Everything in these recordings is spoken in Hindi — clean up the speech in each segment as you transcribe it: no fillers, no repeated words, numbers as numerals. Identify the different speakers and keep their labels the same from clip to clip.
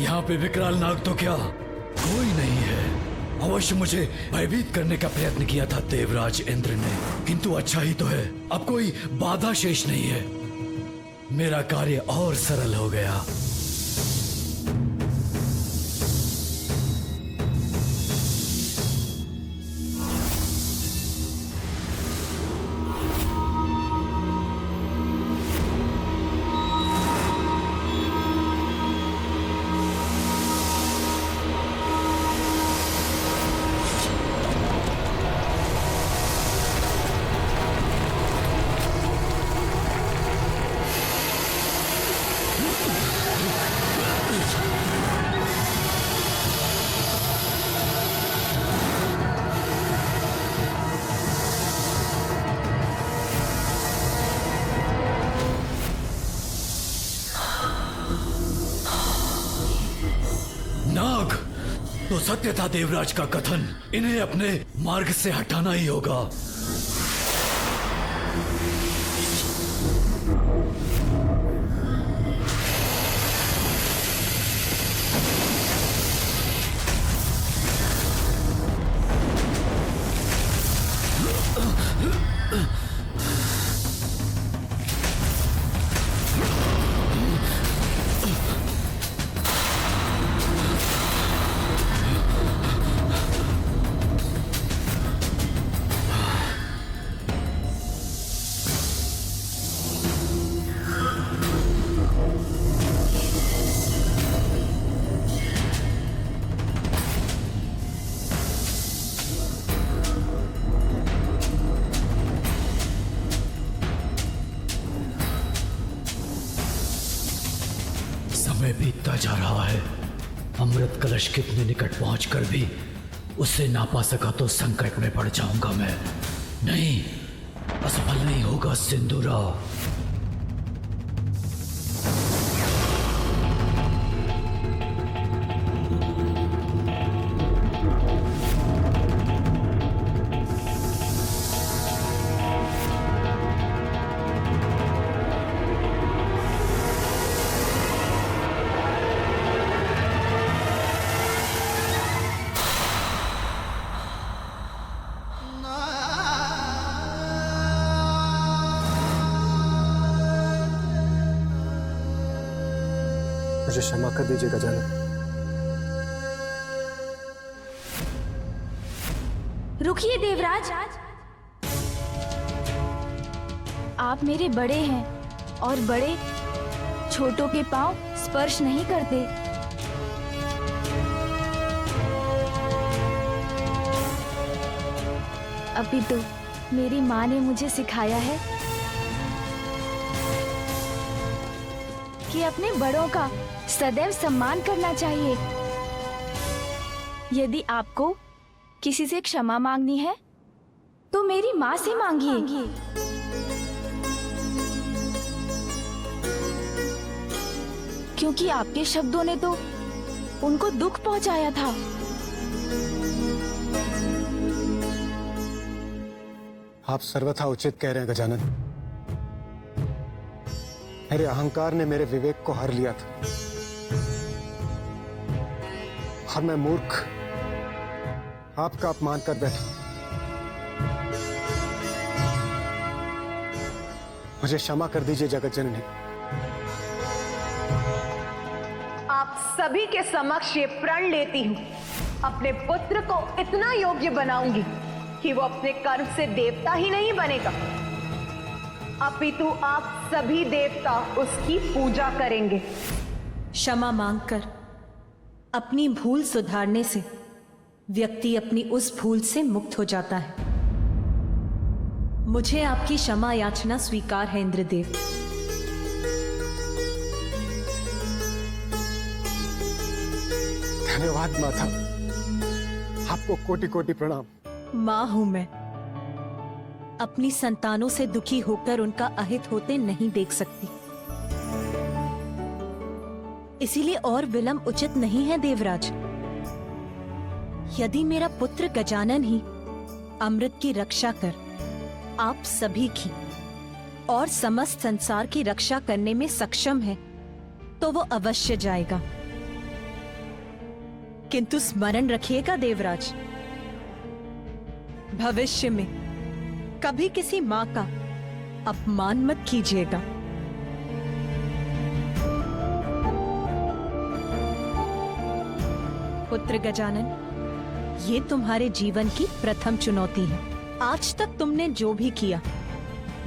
Speaker 1: यहाँ पे विकराल नाग तो क्या कोई नहीं है। अवश्य मुझे भयभीत करने का प्रयत्न किया था देवराज इंद्र ने, किंतु अच्छा ही तो है, अब कोई बाधा शेष नहीं है। मेरा कार्य और सरल हो गया। नाग, तो सत्य था देवराज का कथन, इन्हें अपने मार्ग से हटाना ही होगा। समय बीतता जा रहा है। अमृत कलश कितने निकट पहुंचकर भी उसे ना पा सका तो संकट में पड़ जाऊंगा मैं। नहीं, असफल नहीं होगा सिंदूरा।
Speaker 2: मुझे क्षमा कर दीजिए गजानन।
Speaker 3: रुकिए देवराज, आप मेरे बड़े हैं और बड़े छोटों के पांव स्पर्श नहीं करते। अभी तो मेरी माँ ने मुझे सिखाया है कि अपने बड़ों का सदैव सम्मान करना चाहिए। यदि आपको किसी से क्षमा मांगनी है तो मेरी माँ से मांगिए। क्योंकि आपके शब्दों ने तो उनको दुख पहुंचाया था।
Speaker 2: आप सर्वथा उचित कह रहे हैं गजानन। मेरे अहंकार ने मेरे विवेक को हर लिया था और मैं मूर्ख आपका अपमान कर बैठा। मुझे क्षमा कर दीजिए जगत जननी।
Speaker 4: आप सभी के समक्ष ये प्रण लेती हूँ, अपने पुत्र को इतना योग्य बनाऊंगी कि वो अपने कर्म से देवता ही नहीं बनेगा, अपितु आप सभी देवता उसकी पूजा करेंगे।
Speaker 5: क्षमा मांगकर अपनी भूल सुधारने से व्यक्ति अपनी उस भूल से मुक्त हो जाता है। मुझे आपकी क्षमा याचना स्वीकार है इंद्रदेव।
Speaker 2: धन्यवाद माता, आपको कोटि कोटि प्रणाम।
Speaker 5: मां हूं मैं, अपनी संतानों से दुखी होकर उनका अहित होते नहीं देख सकती, इसीलिए और विलंब उचित नहीं है देवराज। यदि मेरा पुत्र गजानन ही अमृत की रक्षा कर आप सभी की और समस्त संसार की रक्षा करने में सक्षम है तो वो अवश्य जाएगा। किंतु स्मरण रखिएगा देवराज, भविष्य में कभी किसी मां का अपमान मत कीजिएगा। पुत्र गजानन, ये तुम्हारे जीवन की प्रथम चुनौती है। आज तक तुमने जो भी किया,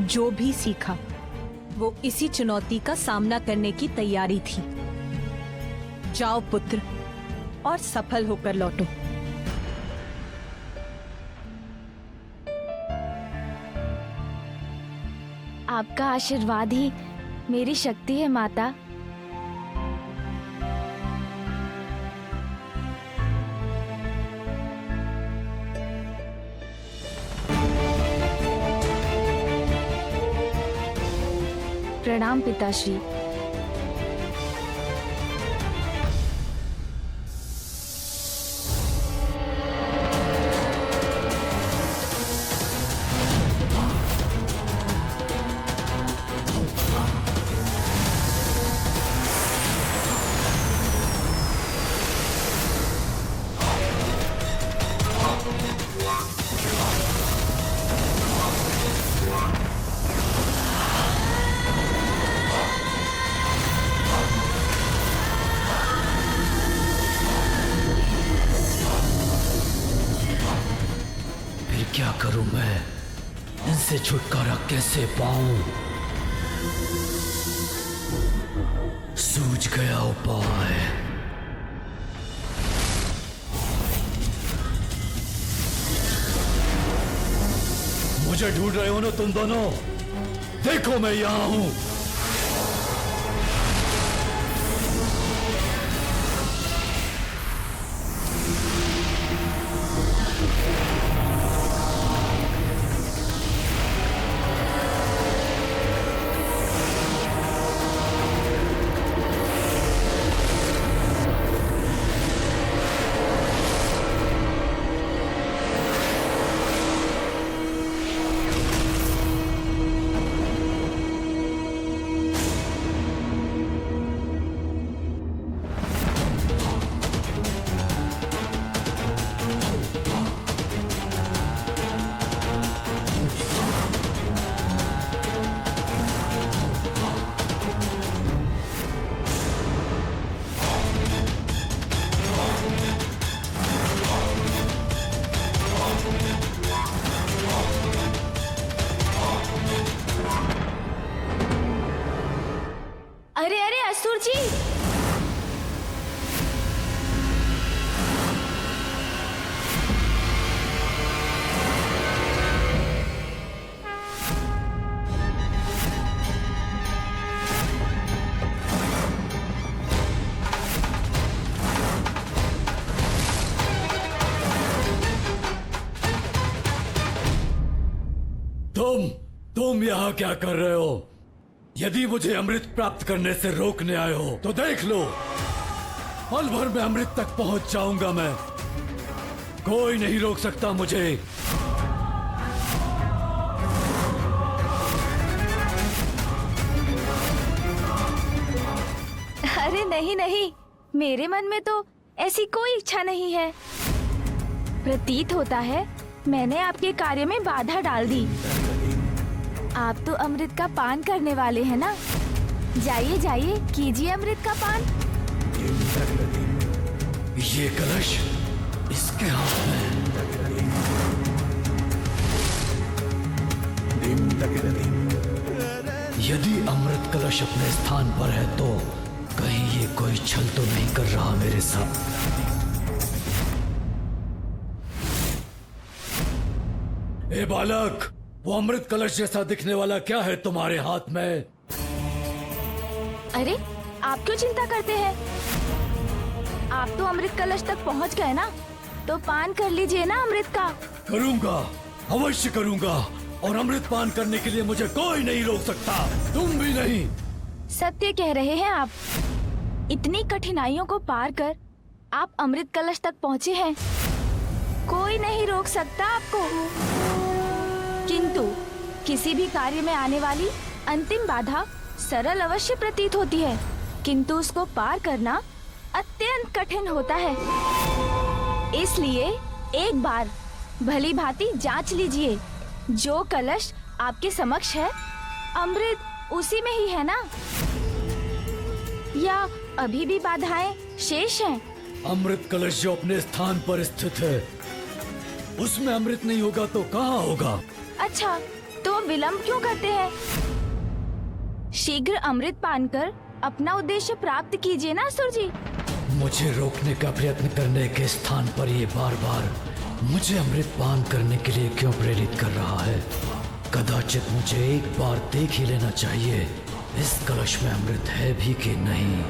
Speaker 5: जो भी सीखा, वो इसी चुनौती का सामना करने की तैयारी थी। जाओ पुत्र, और सफल होकर लौटो।
Speaker 3: आपका आशीर्वाद ही मेरी शक्ति है माता। प्रणाम पिताश्री।
Speaker 1: क्या करूं मैं? इनसे छुटकारा कैसे पाऊं? सूझ गया उपाय। मुझे ढूंढ रहे हो ना तुम दोनों? देखो मैं यहां हूं।
Speaker 3: अरे अरे असुर जी,
Speaker 1: तुम यहाँ क्या कर रहे हो? यदि मुझे अमृत प्राप्त करने से रोकने आए हो तो देख लो, पल भर में अमृत तक पहुंच जाऊंगा मैं। कोई नहीं रोक सकता मुझे।
Speaker 3: अरे नहीं नहीं, मेरे मन में तो ऐसी कोई इच्छा नहीं है। प्रतीत होता है मैंने आपके कार्य में बाधा डाल दी। आप तो अमृत का पान करने वाले हैं ना? जाइए जाइए, कीजिए अमृत का पान।
Speaker 1: ये कलश इसके हाथ में। यदि अमृत कलश अपने स्थान पर है तो कहीं ये कोई छल तो नहीं कर रहा मेरे साथ? ए बालक, वो अमृत कलश जैसा दिखने वाला क्या है तुम्हारे हाथ में?
Speaker 3: अरे आप क्यों चिंता करते हैं? आप तो अमृत कलश तक पहुंच गए ना, तो पान कर लीजिए ना अमृत का।
Speaker 1: करूंगा, अवश्य करूंगा, और अमृत पान करने के लिए मुझे कोई नहीं रोक सकता, तुम भी नहीं।
Speaker 3: सत्य कह रहे हैं आप। इतनी कठिनाइयों को पार कर आप अमृत कलश तक पहुंचे हैं, कोई नहीं रोक सकता आपको। किंतु किसी भी कार्य में आने वाली अंतिम बाधा सरल अवश्य प्रतीत होती है, किंतु उसको पार करना अत्यंत कठिन होता है। इसलिए एक बार भली भांति जांच लीजिए, जो कलश आपके समक्ष है अमृत उसी में ही है ना, या अभी भी बाधाएं शेष हैं?
Speaker 1: अमृत कलश जो अपने स्थान पर स्थित है, उसमें अमृत नहीं होगा तो कहाँ होगा?
Speaker 3: अच्छा, तो विलंब क्यों करते हैं? शीघ्र अमृत पान कर अपना उद्देश्य प्राप्त कीजिए ना असुर जी।
Speaker 1: मुझे रोकने का प्रयत्न करने के स्थान पर ये बार बार मुझे अमृत पान करने के लिए क्यों प्रेरित कर रहा है? कदाचित मुझे एक बार देख ही लेना चाहिए इस कलश में अमृत है भी कि नहीं।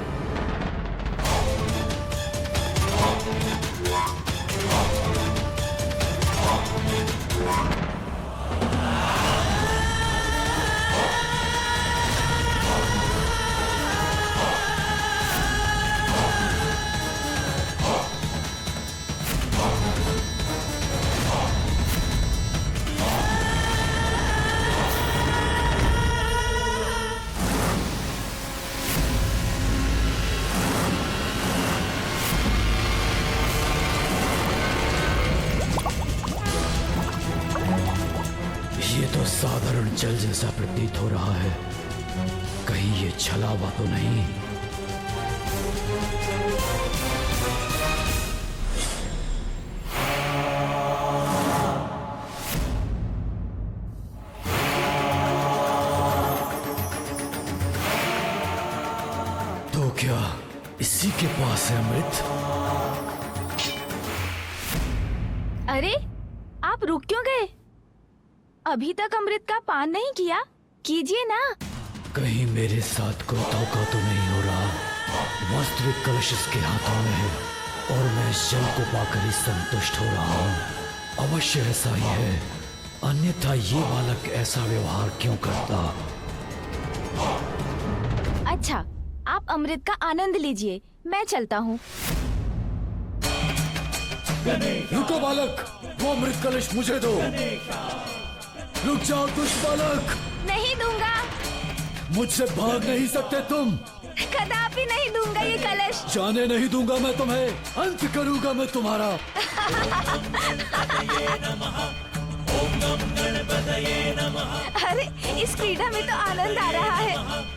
Speaker 1: ये तो साधारण जल जैसा प्रतीत हो रहा है, कहीं ये छलावा तो नहीं? तो क्या इसी के पास है अमृत?
Speaker 3: अरे, आप रुक क्यों गए? अभी तक अमृत का पान नहीं किया? कीजिए ना।
Speaker 1: कहीं मेरे साथ कोई धोखा तो नहीं हो रहा? वास्तविक कलश इसके हाथों में है और मैं इस जल को पाकर ही संतुष्ट हो रहा हूँ। अवश्य ऐसा ही है, अन्यथा ये बालक ऐसा व्यवहार क्यों करता?
Speaker 3: अच्छा, आप अमृत का आनंद लीजिए, मैं चलता हूँ।
Speaker 1: रुको बालक, वो अमृत कलश मुझे दो। रुक जाओ दुष्ट बालक।
Speaker 3: नहीं दूंगा।
Speaker 1: मुझसे भाग नहीं सकते तुम।
Speaker 3: कदापि नहीं दूंगा ये कलश।
Speaker 1: जाने नहीं दूंगा मैं तुम्हें, अंत करूंगा मैं तुम्हारा।
Speaker 3: अरे, इस क्रीड़ा में तो आनंद आ रहा है।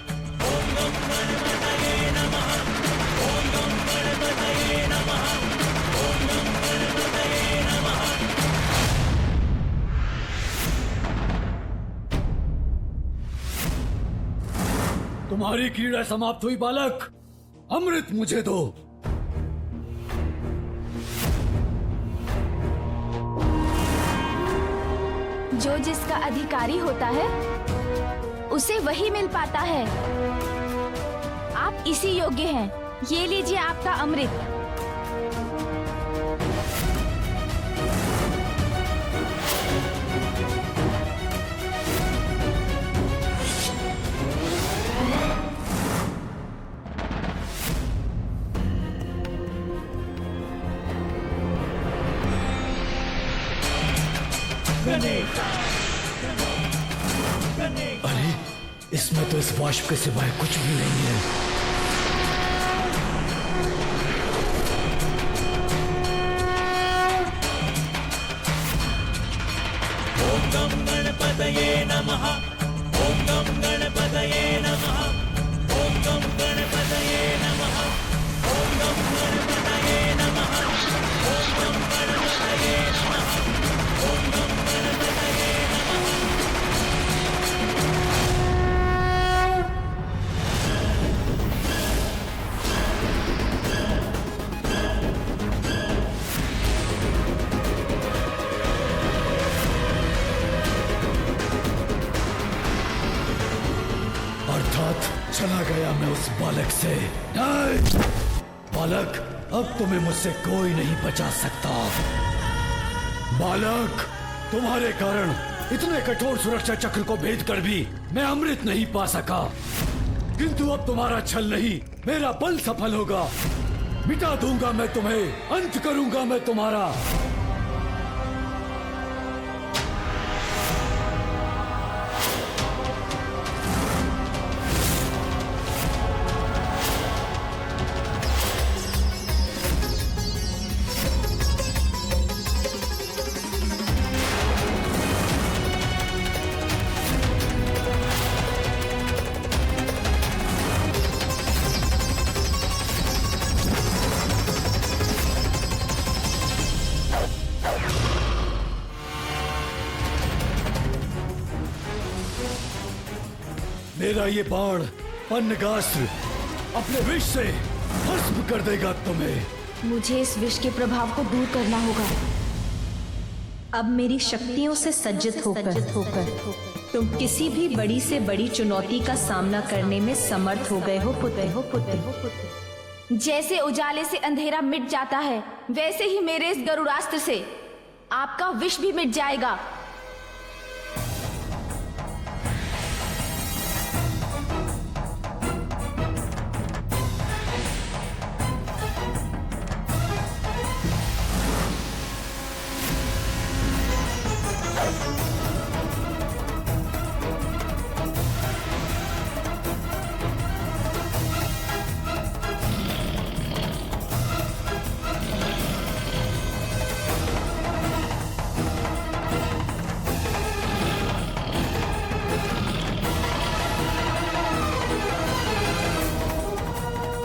Speaker 1: तुम्हारी क्रीड़ा समाप्त हुई बालक, अमृत मुझे दो।
Speaker 3: जो जिसका अधिकारी होता है उसे वही मिल पाता है। आप इसी योग्य हैं, ये लीजिए आपका अमृत।
Speaker 1: अरे, इसमें तो इस वाष्प के सिवाय कुछ भी नहीं है।
Speaker 6: ओम गम गणपतये नमः। ओम गम गणपतये नमः। ओम गम गणपतये नमः। ओम गम गणपतये नमः। ओम गम गणपतये नमः। ओम गम गणपतये नमः।
Speaker 1: अर्थात चला गया मैं उस बालक से। नहीं! बालक, अब तुम्हें मुझसे कोई नहीं बचा सकता। बालक, तुम्हारे कारण इतने कठोर सुरक्षा चक्र को भेद कर भी मैं अमृत नहीं पा सका, किंतु अब तुम्हारा छल नहीं, मेरा बल सफल होगा। मिटा दूंगा मैं तुम्हें, अंत करूंगा मैं तुम्हारा। मेरा ये बाण पन्नगास्त्र अपने विष से भस्म कर देगा तुम्हें।
Speaker 3: मुझे इस विष के प्रभाव को दूर करना होगा।
Speaker 5: अब मेरी शक्तियों से सज्जित होकर तुम किसी भी बड़ी से बड़ी चुनौती का सामना करने में समर्थ हो गए हो पुत्र।
Speaker 3: जैसे उजाले से अंधेरा मिट जाता है, वैसे ही मेरे इस गरुड़ास्त्र से आपका विष भी मिट जाएगा।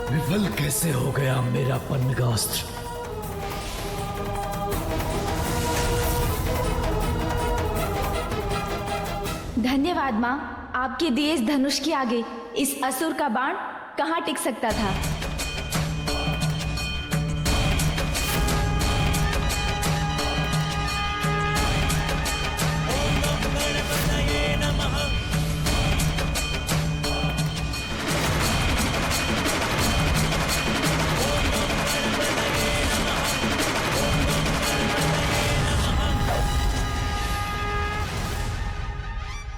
Speaker 1: विफल कैसे हो गया मेरा पन्नगास्त्र?
Speaker 3: धन्यवाद माँ। आपके दिए इस धनुष के आगे इस असुर का बाण कहाँ टिक सकता था।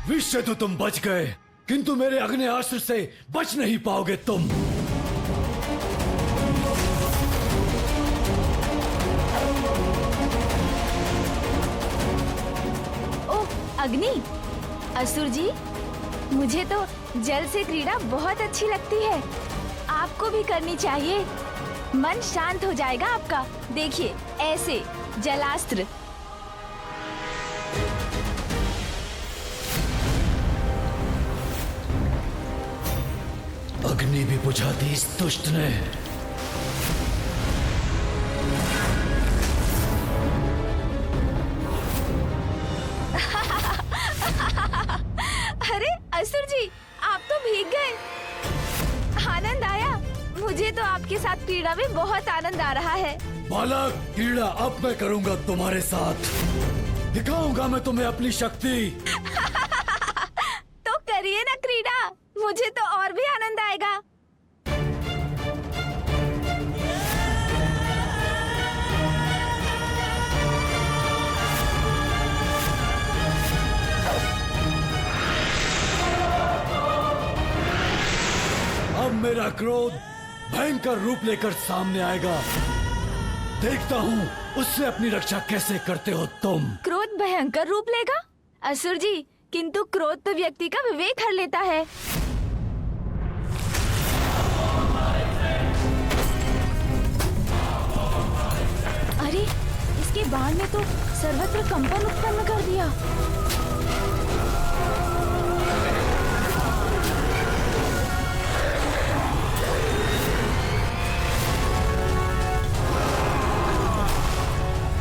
Speaker 1: विष से तो तुम बच गए, किंतु मेरे अग्नि से बच नहीं पाओगे तुम।
Speaker 3: ओह अग्नि, असुर जी, मुझे तो जल से क्रीड़ा बहुत अच्छी लगती है। आपको भी करनी चाहिए, मन शांत हो जाएगा आपका। देखिए ऐसे जलास्त्र।
Speaker 1: अग्नि भी बुझा दी इस दुष्ट ने।
Speaker 3: अरे असुर जी, आप तो भीग गए। आनंद आया। मुझे तो आपके साथ क्रीड़ा में बहुत आनंद आ रहा है।
Speaker 1: बालक, क्रीड़ा अब मैं करूंगा तुम्हारे साथ। दिखाऊंगा मैं तुम्हें अपनी शक्ति।
Speaker 3: तो करिए ना क्रीड़ा, मुझे तो और भी आनंद आएगा।
Speaker 1: अब मेरा क्रोध भयंकर रूप लेकर सामने आएगा। देखता हूँ उससे अपनी रक्षा कैसे करते हो तुम।
Speaker 3: क्रोध भयंकर रूप लेगा? असुर जी, किंतु क्रोध तो व्यक्ति का विवेक हर लेता है। अरे, इसके बाण ने तो सर्वत्र कंपन उत्पन्न कर दिया।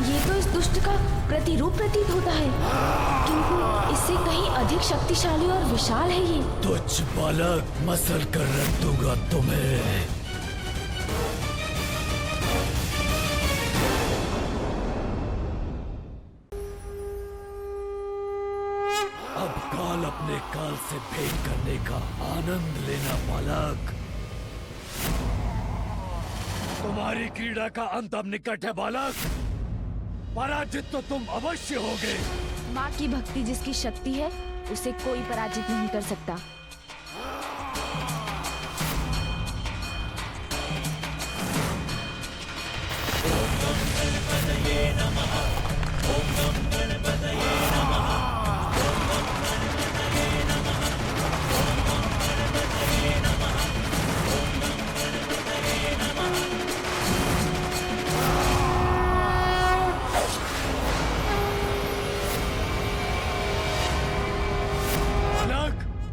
Speaker 3: ये तो इस दुष्ट का प्रतिरूप प्रतीत होता है, किंतु इससे कहीं अधिक शक्तिशाली और विशाल है ये।
Speaker 1: तुच्छ बालक, मसल कर रख दूंगा तुम्हें। अब काल अपने काल से भेंट करने का आनंद लेना बालक। तुम्हारी क्रीड़ा का अंत अब निकट है बालक। पराजित तो तुम अवश्य होगे।
Speaker 3: माँ की भक्ति जिसकी शक्ति है, उसे कोई पराजित नहीं कर सकता।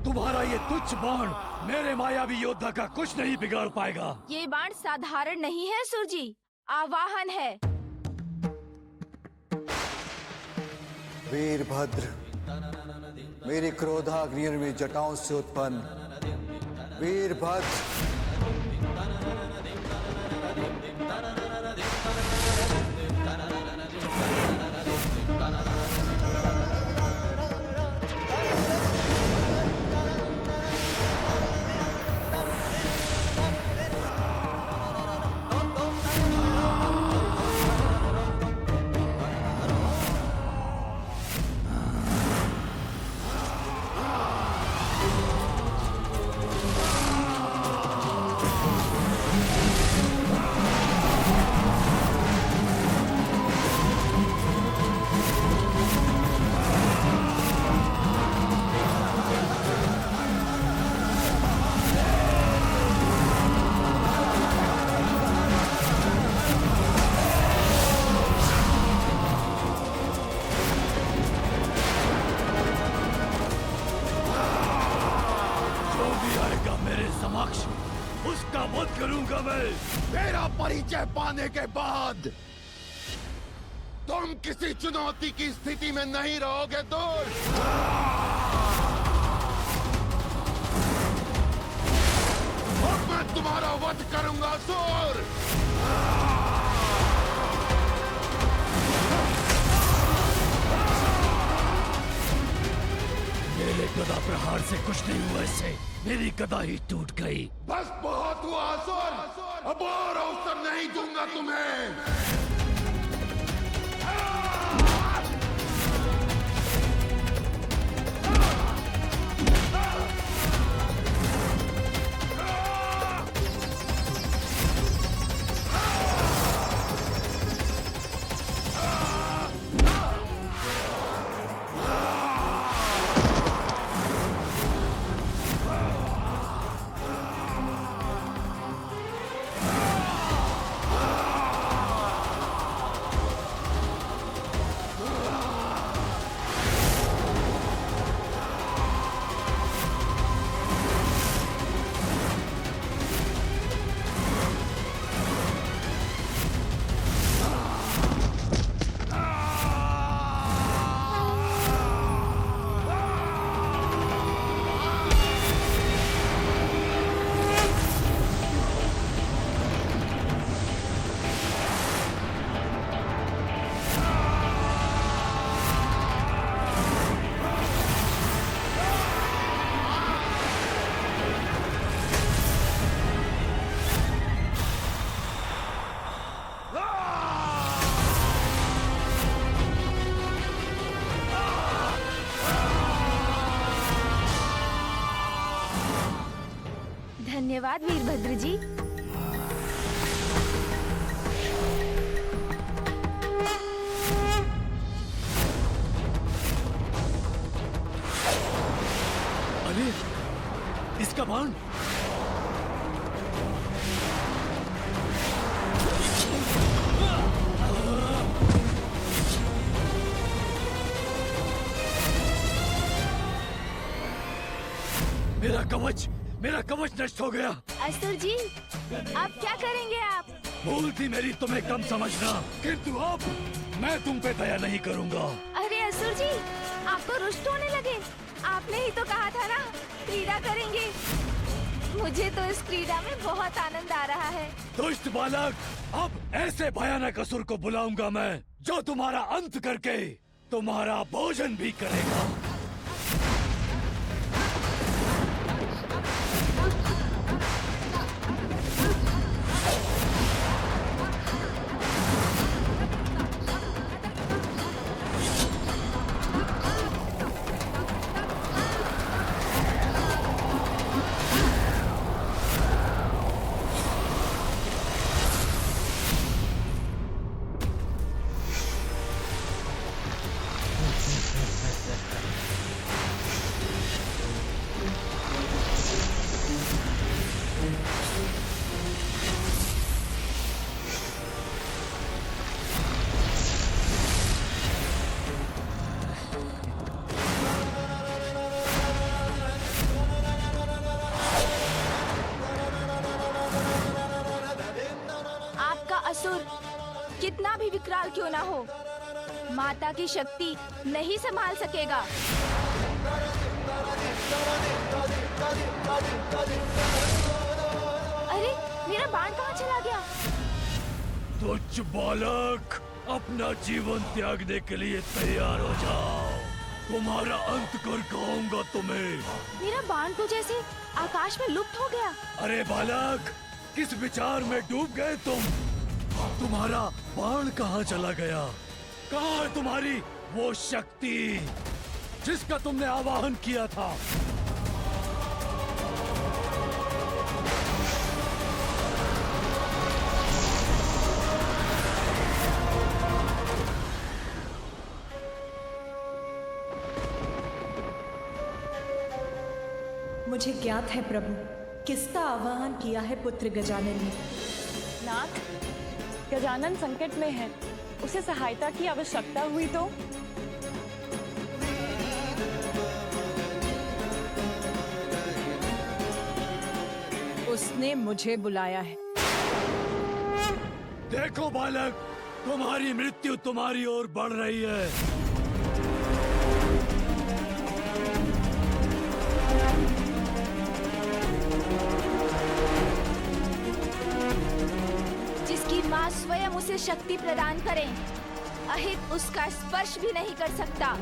Speaker 1: तुम्हारा ये तुच्छ बाण मेरे मायावी योद्धा का कुछ नहीं बिगाड़ पाएगा।
Speaker 3: ये बाण साधारण नहीं है असुर जी, आवाहन है।
Speaker 2: वीरभद्र,
Speaker 7: मेरी क्रोधाग्नि में जटाओं से उत्पन्न वीरभद्र
Speaker 1: उसका वध करूंगा मैं।
Speaker 8: मेरा परिचय पाने के बाद तुम किसी चुनौती की स्थिति में नहीं रहोगे दूर। अब मैं तुम्हारा वध करूंगा असुर।
Speaker 1: मेरे गदा प्रहार से कुछ नहीं हुआ, इससे मेरी गदा ही टूट गई।
Speaker 8: बस बहुत हुआ असुर, अब और अवसर नहीं दूंगा तुम्हें।
Speaker 3: धन्यवाद वीरभद्र जी।
Speaker 1: अरे इसका बाण! मेरा कवच नष्ट हो गया।
Speaker 3: असुर जी, अब क्या करेंगे आप?
Speaker 1: भूल थी मेरी तुम्हें कम समझना, किंतु अब मैं तुम पे दया नहीं करूंगा।
Speaker 3: अरे असुर जी, आपको रुष्ट होने लगे। आपने ही तो कहा था ना क्रीड़ा करेंगे। मुझे तो इस क्रीड़ा में बहुत आनंद आ रहा है।
Speaker 1: दुष्ट बालक, अब ऐसे भयानक असुर को बुलाऊंगा मैं, जो तुम्हारा अंत करके तुम्हारा भोजन भी करेगा।
Speaker 3: असुर कितना भी विकराल क्यों ना हो, माता की शक्ति नहीं संभाल सकेगा। अरे मेरा बाण कहाँ चला गया?
Speaker 1: तुच्छ बालक, अपना जीवन त्यागने के लिए तैयार हो जाओ। तुम्हारा अंत कर खाऊंगा तुम्हें।
Speaker 3: मेरा बाण तो जैसे आकाश में लुप्त हो गया।
Speaker 1: अरे बालक, किस विचार में डूब गए तुम? तुम्हारा बाण कहाँ चला गया? कहाँ है तुम्हारी वो शक्ति जिसका तुमने आवाहन किया था?
Speaker 5: मुझे ज्ञात है प्रभु, किसका आह्वान किया है पुत्र गजानन ने।
Speaker 9: नाथ, गजानन संकट में है, उसे सहायता की आवश्यकता हुई तो?
Speaker 5: उसने मुझे बुलाया है।
Speaker 1: देखो बालक, तुम्हारी मृत्यु तुम्हारी ओर बढ़ रही है।
Speaker 3: जिसकी माँ स्वयं उसे शक्ति प्रदान करे, अहित उसका स्पर्श भी नहीं कर सकता।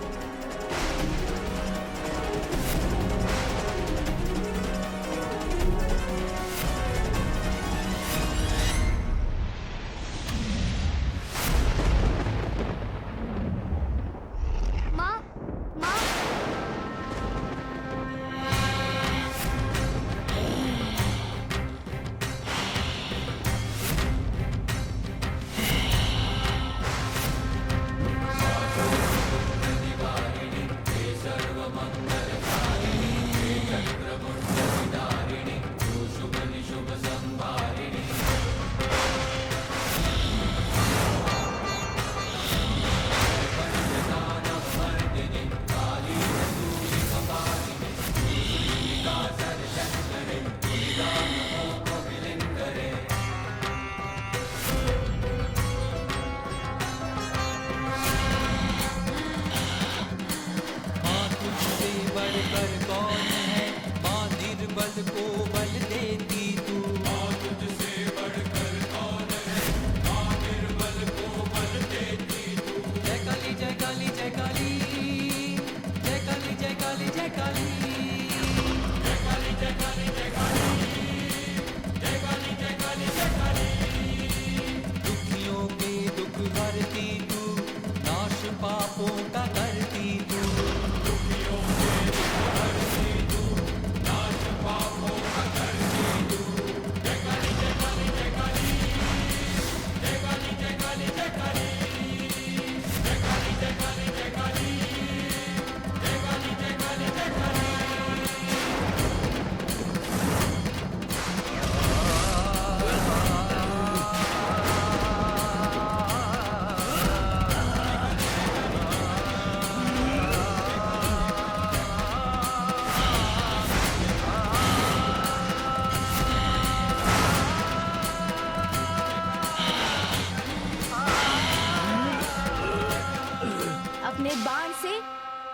Speaker 3: अपने बाण से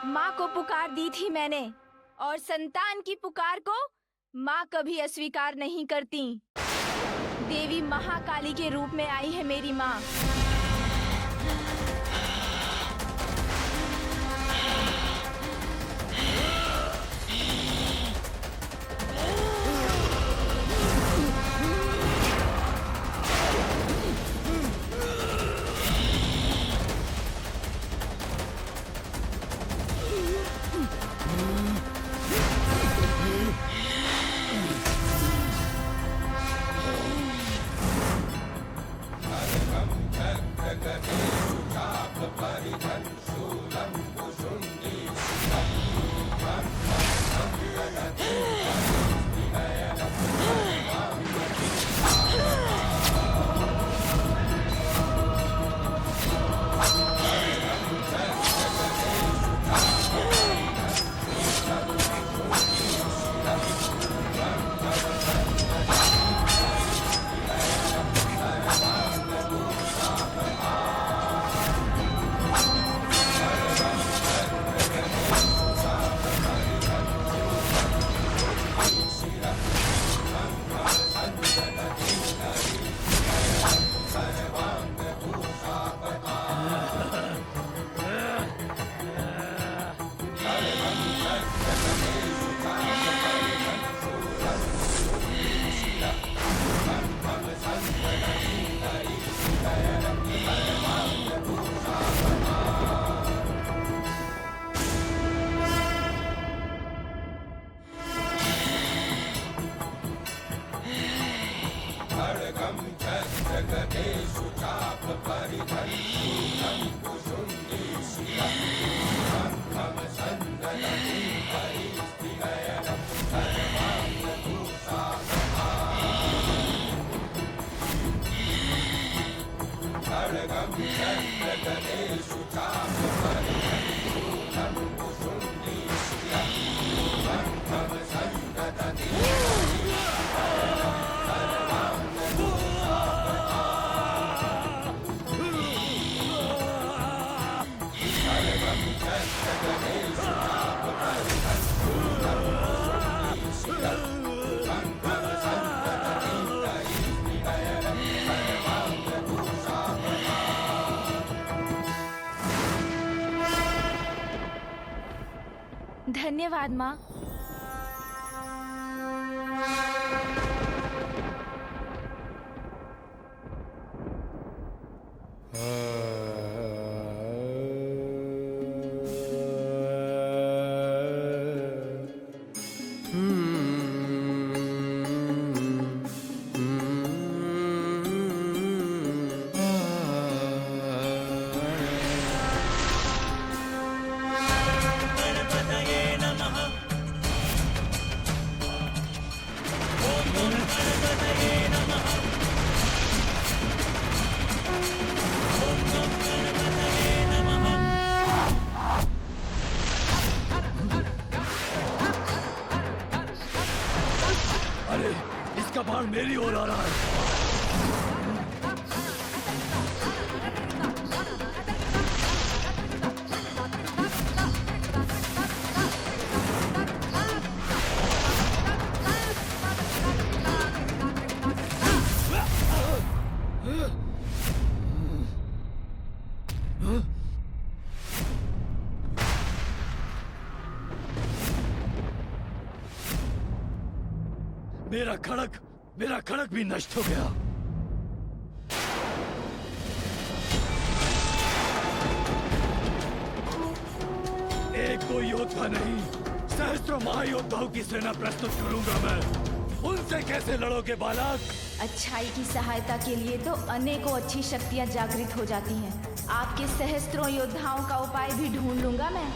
Speaker 3: माँ को पुकार दी थी मैंने, और संतान की पुकार को माँ कभी अस्वीकार नहीं करती। देवी महाकाली के रूप में आई है मेरी माँ। धन्यवाद माँ।
Speaker 1: अरे इसका बाण मेरी ओर आ रहा है। मेरा खड़क भी नष्ट हो गया। एक दो योद्धा नहीं, सहस्त्रों महायोद्धाओं की सेना प्रस्तुत करूंगा मैं। उनसे कैसे लड़ोगे बालक?
Speaker 3: अच्छाई की सहायता के लिए तो अनेकों अच्छी शक्तियाँ जागृत हो जाती हैं। आपके सहस्त्रों योद्धाओं का उपाय भी ढूंढ लूंगा मैं।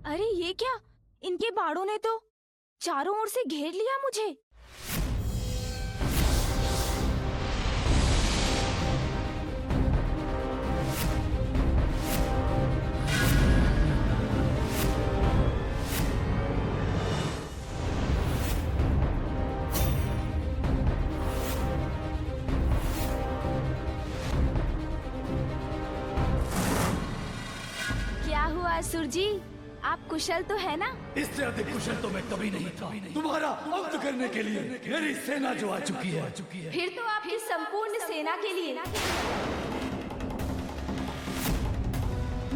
Speaker 3: अरे ये क्या? इनके बाड़ों ने तो चारों ओर से घेर लिया मुझे। क्या हुआ असुर जी? आप कुशल तो है ना?
Speaker 1: इससे अधिक कुशल तो मैं कभी नहीं था। तुम्हारा अंत करने के लिए मेरी सेना जो आ चुकी है।
Speaker 3: फिर तो आपकी संपूर्ण सेना के लिए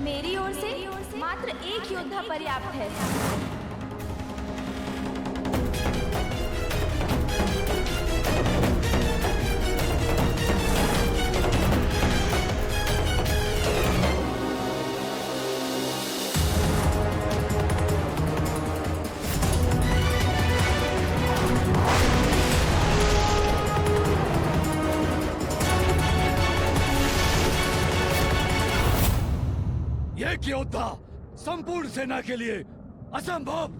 Speaker 3: मेरी ओर से मात्र एक योद्धा पर्याप्त है।
Speaker 1: एक योद्धा संपूर्ण सेना के लिए असंभव।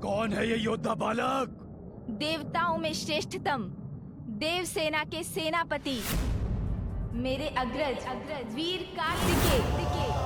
Speaker 1: कौन है ये योद्धा बालक?
Speaker 3: देवताओं में श्रेष्ठतम देव सेना के सेनापति मेरे अग्रज वीर कार्तिकेय।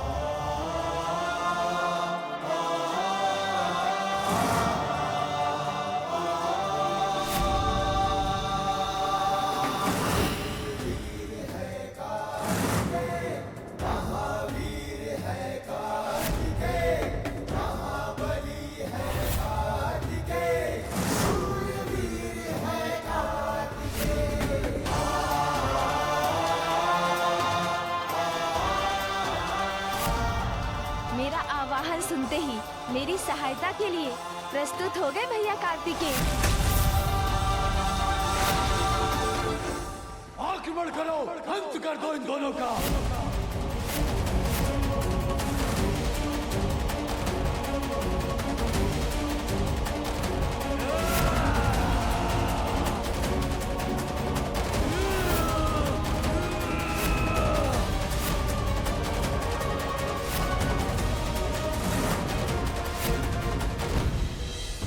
Speaker 3: सुनते ही मेरी सहायता के लिए प्रस्तुत हो गए भैया कार्तिकेय।
Speaker 1: आक्रमण करो, अंत कर दो इन दोनों का।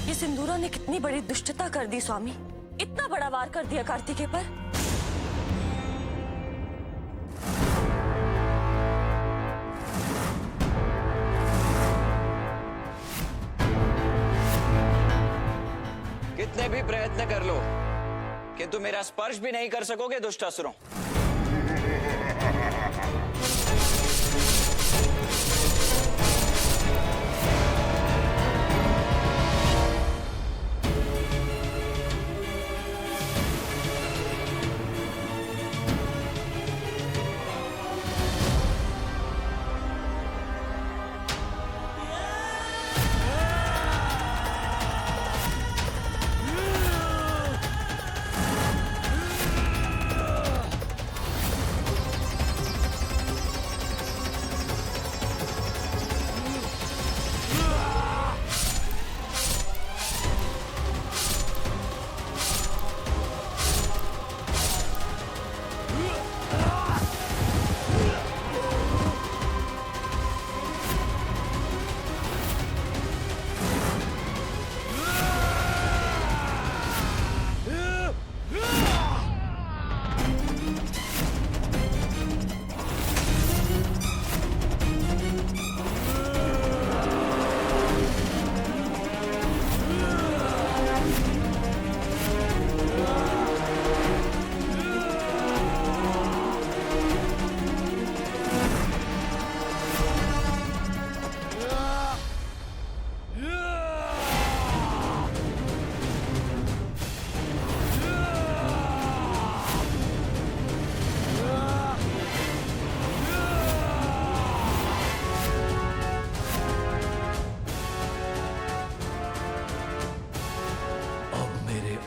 Speaker 9: ये सिंदूरा ने कितनी बड़ी दुष्टता कर दी स्वामी, इतना बड़ा वार कर दिया कार्तिकेय पर।
Speaker 10: कितने भी प्रयत्न कर लो किंतु मेरा स्पर्श भी नहीं कर सकोगे दुष्टासुरों।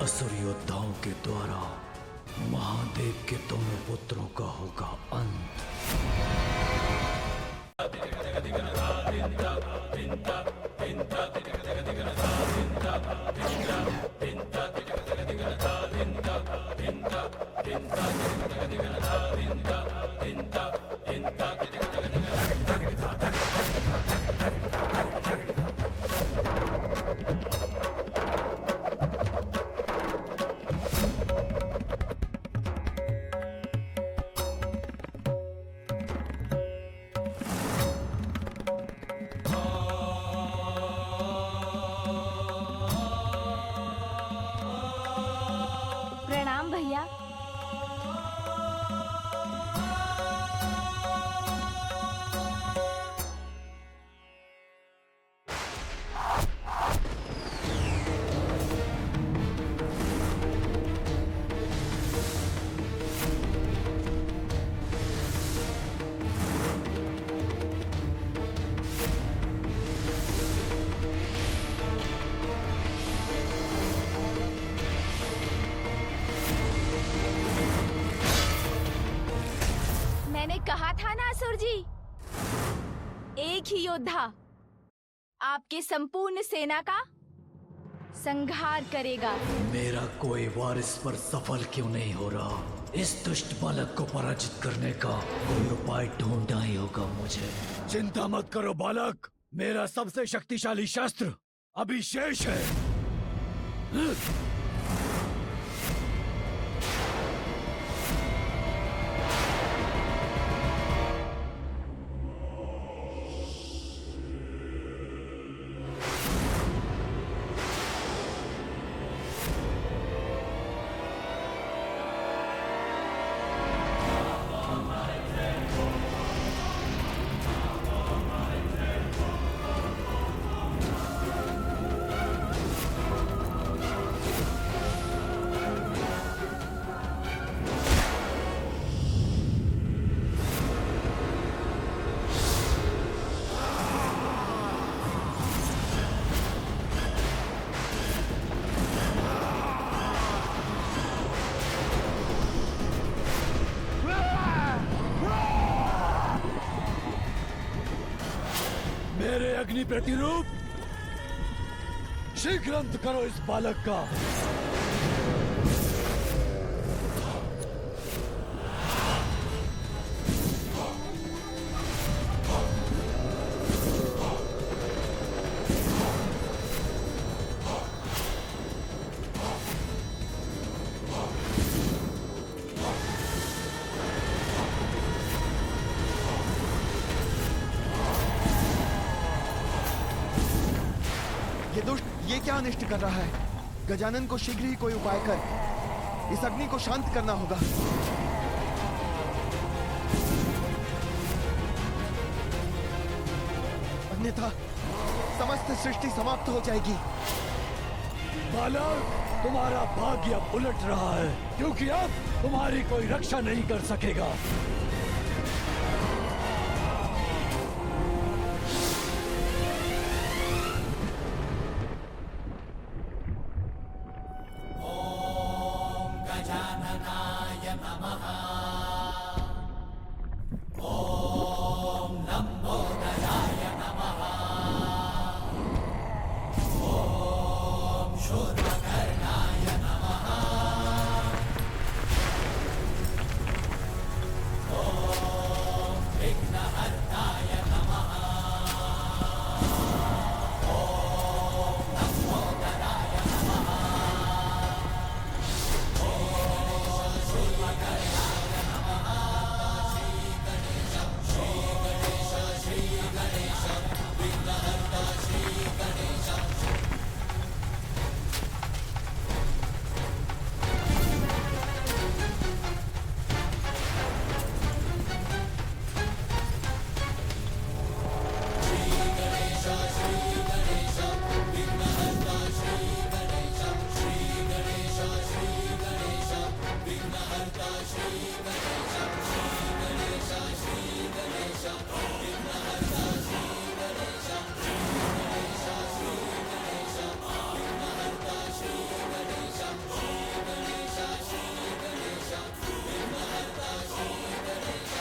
Speaker 1: असुर योद्धाओं के द्वारा महादेव के दोनों पुत्रों का होगा अंत।
Speaker 3: प्रणाम भैया। मैंने कहा था ना असुर जी, एक ही योद्धा आपके संपूर्ण सेना का संहार करेगा।
Speaker 1: मेरा कोई वारिस पर सफल क्यों नहीं हो रहा? इस दुष्ट बालक को पराजित करने का कोई उपाय ढूंढना ही होगा मुझे। चिंता मत करो बालक, मेरा सबसे शक्तिशाली शस्त्र अभी शेष है। अग्नि प्रतिरूप, शीघ्र अंत करो इस बालक का।
Speaker 11: ये दुष्ट ये क्या अनिष्ट कर रहा है? गजानन को शीघ्र ही कोई उपाय कर इस अग्नि को शांत करना होगा। अन्यथा समस्त सृष्टि समाप्त हो जाएगी।
Speaker 1: बालक, तुम्हारा भाग्य अब उलट रहा है, क्योंकि अब तुम्हारी कोई रक्षा नहीं कर सकेगा।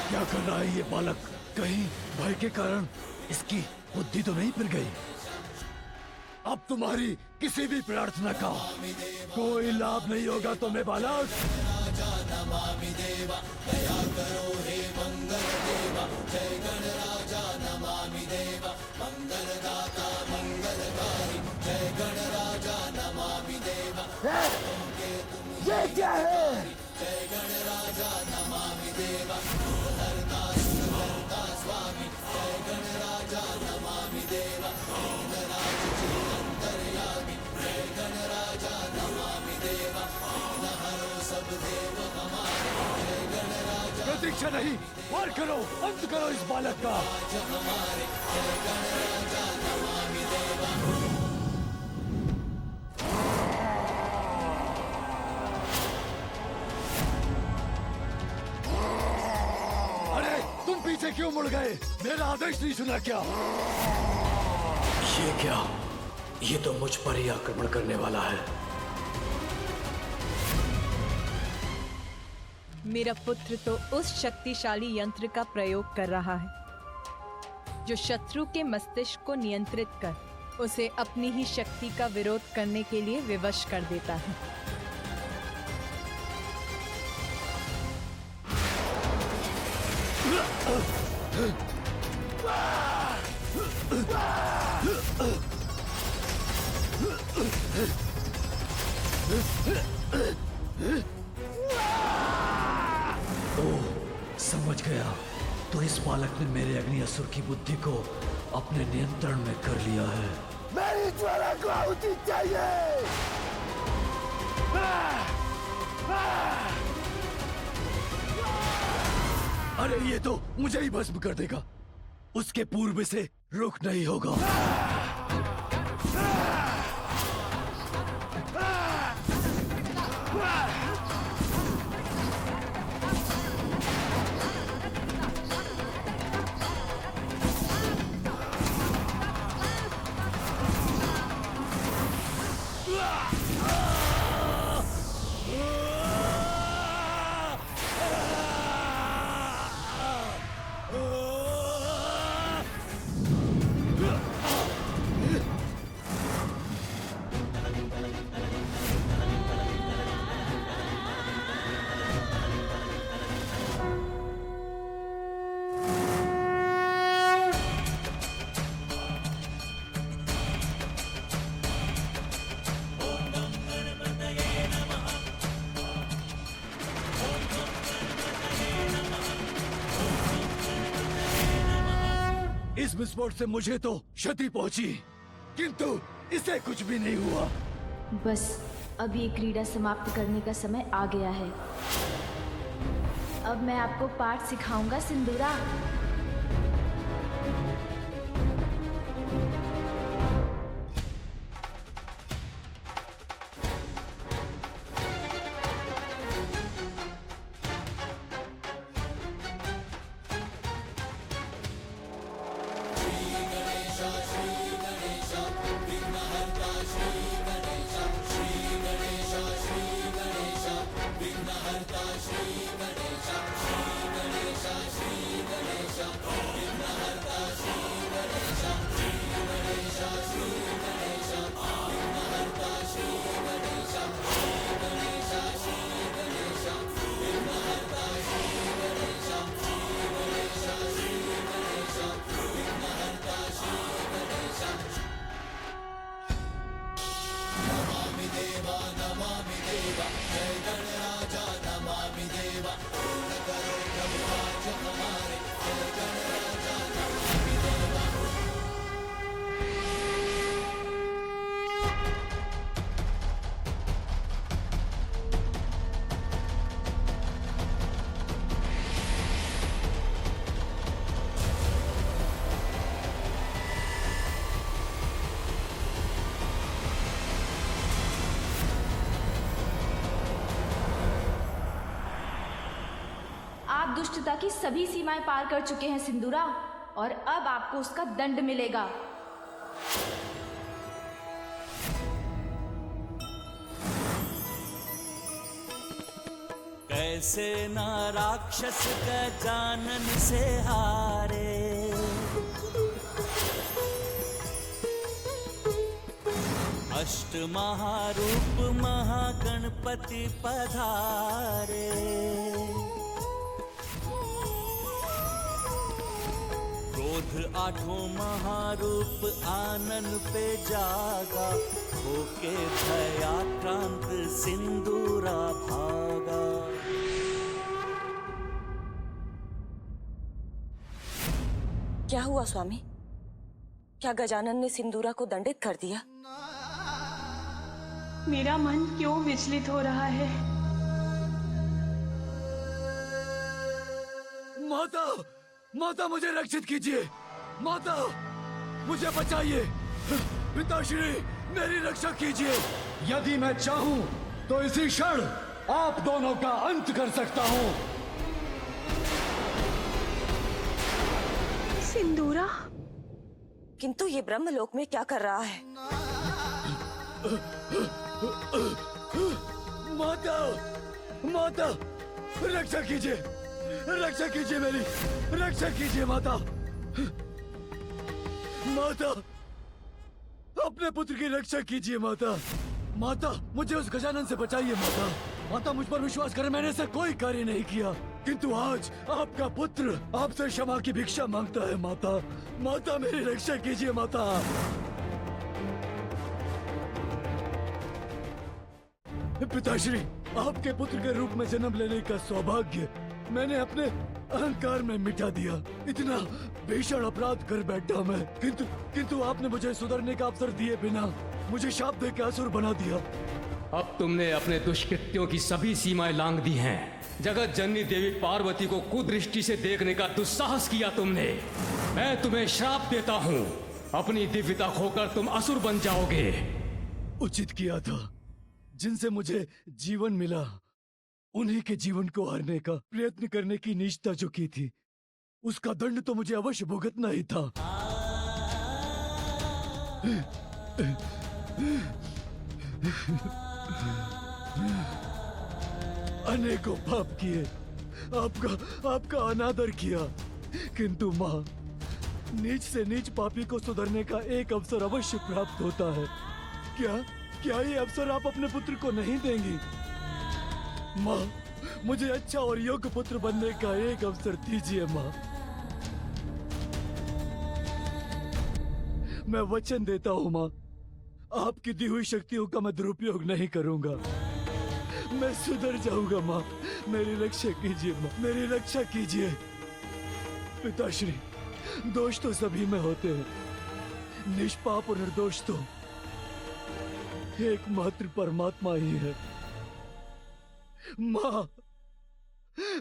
Speaker 1: क्या कर रहा है ये बालक? कहीं भय के कारण इसकी बुद्धि तो नहीं फिर गई? अब तुम्हारी किसी भी प्रार्थना का कोई लाभ नहीं होगा तुम्हें बालक।
Speaker 2: ये क्या है?
Speaker 1: प्रतीक्षा नहीं, वार करो, अंत करो इस बालक का। अरे तुम पीछे क्यों मुड़ गए? मेरा आदेश नहीं सुना क्या? ये क्या? ये तो मुझ पर ही आक्रमण करने वाला है।
Speaker 5: मेरा पुत्र तो उस शक्तिशाली यंत्र का प्रयोग कर रहा है जो शत्रु के मस्तिष्क को नियंत्रित कर उसे अपनी ही शक्ति का विरोध करने के लिए विवश कर देता है।
Speaker 1: समझ गया। तो इस बालक ने मेरे अग्नि असुर की बुद्धि को अपने नियंत्रण में कर लिया है।
Speaker 2: मेरी ज्वाला को आहुति चाहिए।
Speaker 1: अरे ये तो मुझे ही भस्म कर देगा। उसके पूर्व से रुक नहीं होगा। विस्फोट से मुझे तो क्षति पहुंची, किंतु इसे कुछ भी नहीं हुआ।
Speaker 3: बस अब ये क्रीड़ा समाप्त करने का समय आ गया है। अब मैं आपको पाठ सिखाऊंगा सिंदूरा। आप दुष्टता की सभी सीमाएं पार कर चुके हैं सिंदूरा, और अब आपको उसका दंड मिलेगा।
Speaker 6: कैसे ना राक्षस गजानन से हारे, अष्ट महारूप महागणपति पधारे। क्रोध आठों महारूप आनन पे जागा, होके भयाक्रांत सिंदूरा भागा।
Speaker 9: क्या हुआ स्वामी? क्या गजानन ने सिंदूरा को दंडित कर दिया?
Speaker 12: मेरा मन क्यों विचलित हो रहा है?
Speaker 1: माता, माता मुझे रक्षित कीजिए, माता मुझे बचाइए, पिताश्री मेरी रक्षा कीजिए। यदि मैं चाहूं तो इसी क्षण आप दोनों का अंत कर सकता हूं।
Speaker 12: सिंदूरा,
Speaker 9: किंतु ये ब्रह्मलोक में क्या कर रहा है?
Speaker 1: माता, माता रक्षा कीजिए, रक्षा कीजिए, मेरी रक्षा कीजिए माता। माता अपने पुत्र की रक्षा कीजिए माता। माता मुझे उस गजानन से बचाइए माता। माता मुझ पर विश्वास करें, मैंने ऐसा कोई कार्य नहीं किया, किंतु आज आपका पुत्र आपसे क्षमा की भिक्षा मांगता है माता। माता मेरी रक्षा कीजिए माता। पिताश्री, आपके पुत्र के रूप में जन्म लेने का सौभाग्य मैंने अपने अहंकार में मिटा दिया। इतना भीषण अपराध कर बैठा मैं, किंतु आपने मुझे सुधरने का अवसर दिए बिना मुझे शाप दे के असुर बना दिया।
Speaker 13: अब तुमने अपने दुष्कृत्यों की सभी सीमाएं लांघ दी हैं। जगत जननी देवी पार्वती को कुदृष्टि से देखने का दुस्साहस किया तुमने। मैं तुम्हें श्राप देता हूँ, अपनी दिव्यता खोकर तुम असुर बन जाओगे।
Speaker 1: उचित किया था, जिनसे मुझे जीवन मिला उन्हीं के जीवन को हारने का प्रयत्न करने की नीचता जो की थी, उसका दंड तो मुझे अवश्य भुगतना ही था। अनेकों पाप किए, आपका अनादर किया, किंतु माँ, नीच से नीच पापी को सुधरने का एक अवसर अवश्य प्राप्त होता है। क्या ये अवसर आप अपने पुत्र को नहीं देंगी? माँ, मुझे अच्छा और योग्य पुत्र बनने का एक अवसर दीजिए माँ। मैं वचन देता हूँ माँ, आपकी दी हुई शक्तियों का मैं दुरुपयोग नहीं करूंगा। मैं सुधर जाऊंगा माँ, मेरी रक्षा कीजिए माँ, मेरी रक्षा कीजिए। पिताश्री, दोष तो सभी में होते हैं, निष्पाप और निर्दोष तो एकमात्र परमात्मा ही है। माँ,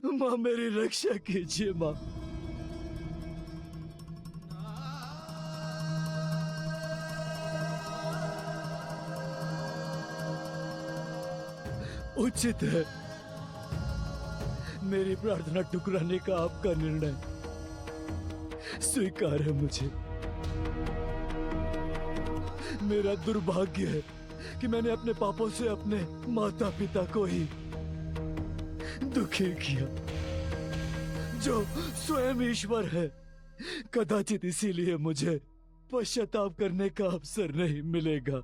Speaker 1: माँ मेरी रक्षा कीजिए माँ। उचित है, मेरी प्रार्थना ठुकराने का आपका निर्णय स्वीकार है मुझे। मेरा दुर्भाग्य है कि मैंने अपने पापों से अपने माता पिता को ही दुखी किया, जो स्वयं ईश्वर है। कदाचित इसीलिए मुझे पश्चाताप करने का अवसर नहीं मिलेगा।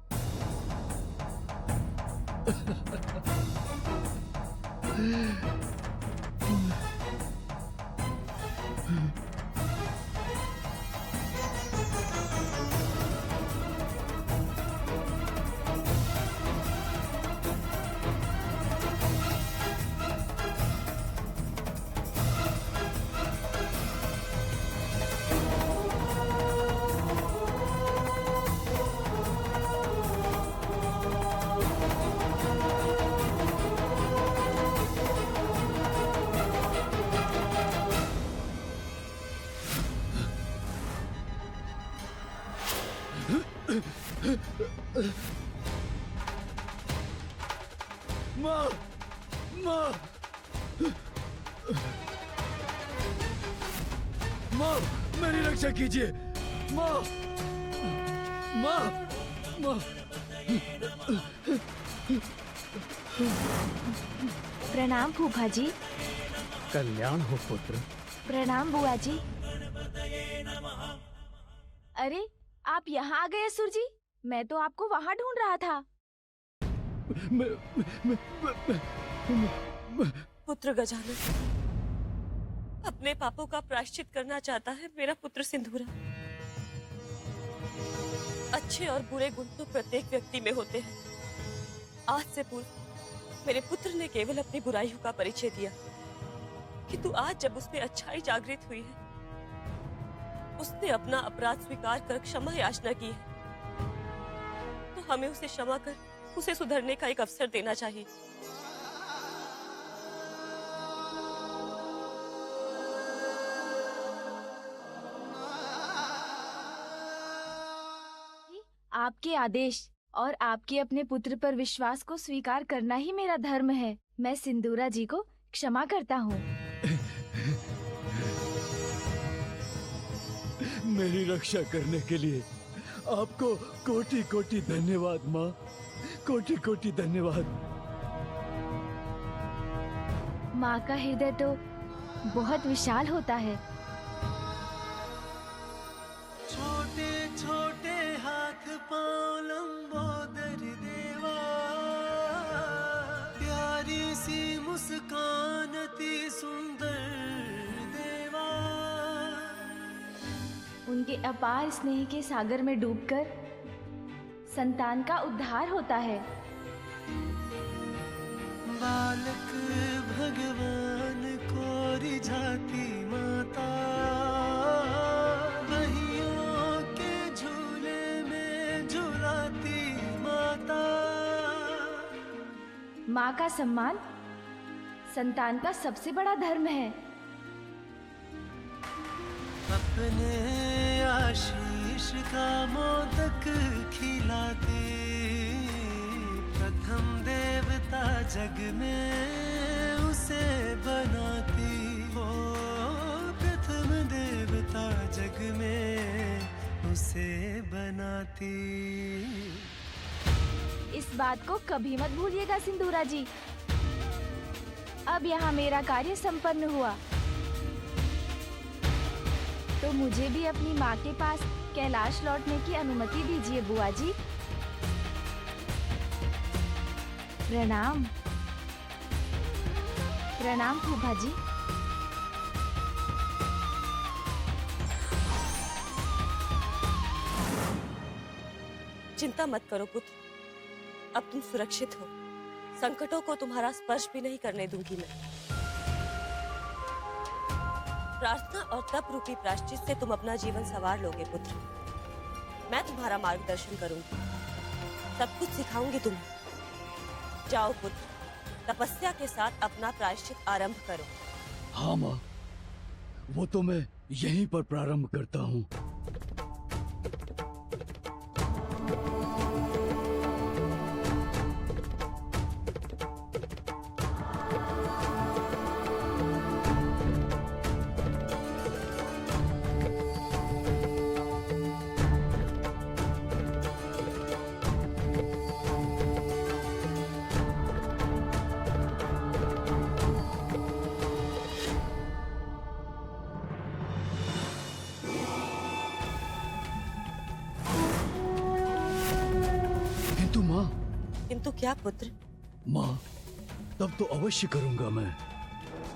Speaker 1: माँ, माँ, माँ, मेरी रक्षा कीजिए। माँ, माँ, माँ।
Speaker 3: प्रणाम फूफा जी।
Speaker 1: कल्याण हो पुत्र।
Speaker 3: प्रणाम बुआ जी। अरे आप यहाँ आ गए असुर जी, मैं तो आपको वहाँ ढूंढ रहा था।
Speaker 9: पुत्र गजानन, अपने पापों का प्रायश्चित करना चाहता है मेरा पुत्र सिंदूरा। अच्छे और बुरे गुण तो प्रत्येक व्यक्ति में होते हैं। आज से पूर्व मेरे पुत्र ने केवल अपनी बुराइयों का परिचय दिया, किंतु आज जब उसमें अच्छाई जागृत हुई है, उसने अपना अपराध स्वीकार कर क्षमा याचना की है, तो हमें उसे क्षमा कर उसे सुधरने का एक अवसर देना चाहिए।
Speaker 3: आपके आदेश और आपके अपने पुत्र पर विश्वास को स्वीकार करना ही मेरा धर्म है। मैं सिंदूरा जी को क्षमा करता हूँ।
Speaker 1: मेरी रक्षा करने के लिए आपको कोटि कोटि धन्यवाद माँ, कोटि कोटि धन्यवाद।
Speaker 3: माँ का हृदय तो बहुत विशाल होता है।
Speaker 6: छोटे छोटे हाथ पांव लंबोदर देवा, प्यारी सी मुस्कान अति सुंदर देवा।
Speaker 3: उनके अपार स्नेह के सागर में डूबकर संतान का उद्धार होता है।
Speaker 6: बालक भगवान को रिझाती माता, बहियों के झूले में झुलाती माता।
Speaker 3: माँ का सम्मान संतान का सबसे बड़ा धर्म है।
Speaker 6: अपने आशीष का मोदक खिलाती, प्रथम देवता जग में उसे बनाती हो, प्रथम देवता जग में उसे बनाती।
Speaker 3: इस बात को कभी मत भूलिएगा सिंदूरा जी। अब यहाँ मेरा कार्य संपन्न हुआ, तो मुझे भी अपनी माँ के पास कैलाश लौटने की अनुमति दीजिए बुआ जी। प्रणाम। प्रणाम फूफा जी।
Speaker 9: चिंता मत करो पुत्र, अब तुम सुरक्षित हो। संकटों को तुम्हारा स्पर्श भी नहीं करने दूंगी मैं। प्रार्थना और तप रूपी प्रायश्चित से तुम अपना जीवन संवार लोगे पुत्र। मैं तुम्हारा मार्गदर्शन करूंगी, सब कुछ सिखाऊंगी तुम्हें। जाओ पुत्र, तपस्या के साथ अपना प्रायश्चित आरंभ करो।
Speaker 1: हाँ माँ, वो तो मैं यहीं पर प्रारंभ करता हूँ। किंतु माँ,
Speaker 9: किंतु क्या पुत्र?
Speaker 1: माँ, तब तो अवश्य करूंगा मैं,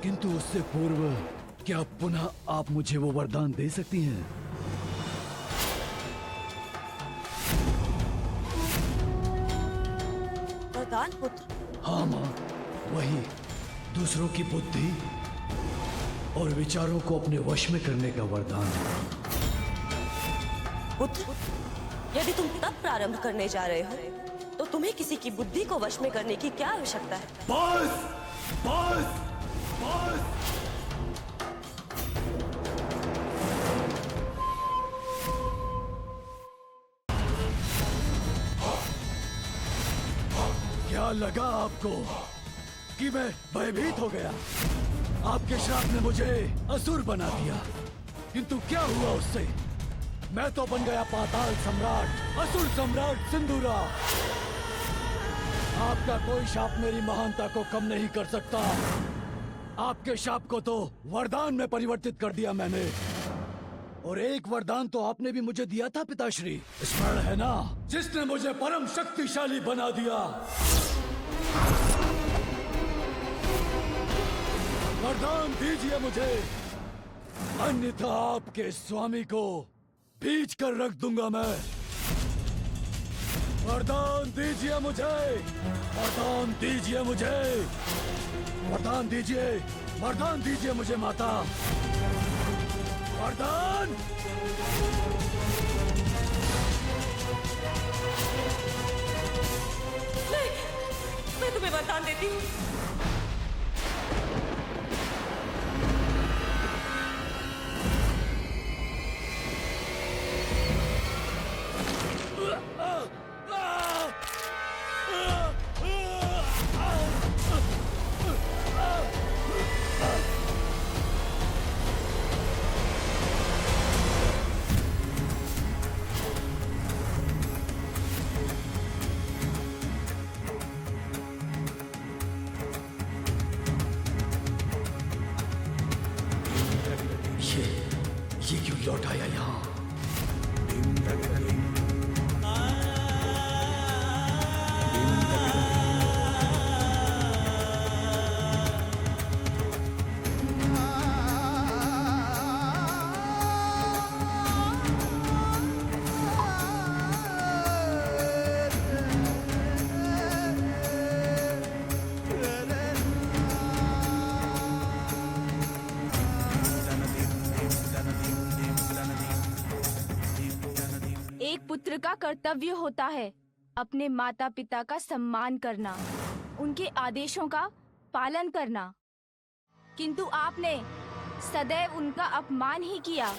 Speaker 1: किंतु उससे पूर्व क्या पुनः आप मुझे वो वरदान दे सकती हैं?
Speaker 9: वरदान पुत्र?
Speaker 1: हाँ माँ, वही दूसरों की बुद्धि और विचारों को अपने वश में करने का वरदान।
Speaker 9: पुत्र, यदि तुम तब प्रारंभ करने जा रहे हो तो तुम्हें किसी की बुद्धि को वश में करने की क्या आवश्यकता है?
Speaker 1: बस, बस, बस। क्या लगा आपको कि मैं भयभीत हो गया? आपके श्राप ने मुझे असुर बना दिया, किंतु क्या हुआ उससे? मैं तो बन गया पाताल सम्राट, असुर सम्राट सिंधुरा। आपका कोई शाप मेरी महानता को कम नहीं कर सकता। आपके शाप को तो वरदान में परिवर्तित कर दिया मैंने, और एक वरदान तो आपने भी मुझे दिया था पिताश्री, स्मरण है ना, जिसने मुझे परम शक्तिशाली बना दिया। वरदान दीजिए मुझे, अन्यथा आपके स्वामी को भींच कर रख दूंगा मैं। वरदान दीजिए मुझे, वरदान दीजिए मुझे, वरदान दीजिए, वरदान दीजिए मुझे माता, वरदान।
Speaker 9: नहीं, मैं तुम्हें वरदान देती हूँ।
Speaker 1: ये क्यों लौट आया यहाँ?
Speaker 3: एक पुत्र का कर्तव्य होता है अपने माता पिता का सम्मान करना, उनके आदेशों का पालन करना, किंतु आपने सदैव उनका अपमान ही किया।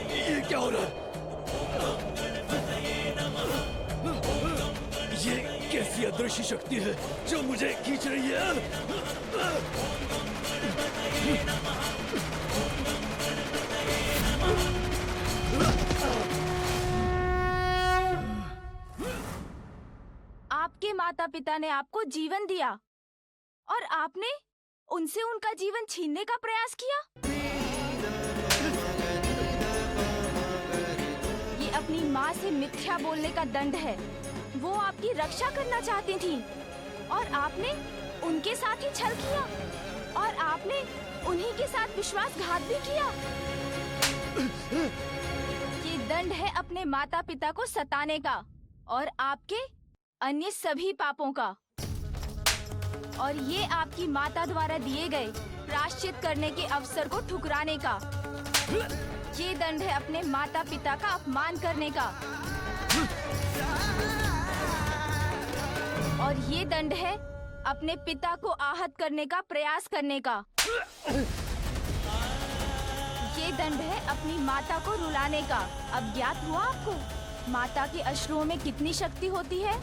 Speaker 1: ये क्या हो रहा है? ये कैसी अदृश्य शक्ति है जो मुझे खींच रही है?
Speaker 3: आपके माता पिता ने आपको जीवन दिया और आपने उनसे उनका जीवन छीनने का प्रयास किया। ये अपनी माँ से मिथ्या बोलने का दंड है। वो आपकी रक्षा करना चाहती थी और आपने उनके साथ ही छल किया और आपने उन्हीं के साथ विश्वासघात भी किया। ये दंड है अपने माता पिता को सताने का और आपके अन्य सभी पापों का। और ये आपकी माता द्वारा दिए गए प्रायश्चित करने के अवसर को ठुकराने का। ये दंड है अपने माता पिता का अपमान करने का। और ये दंड है अपने पिता को आहत करने का प्रयास करने का। ये दंड है अपनी माता को रुलाने का। अब ज्ञात हुआ आपको माता के अश्रुओं में कितनी शक्ति होती है।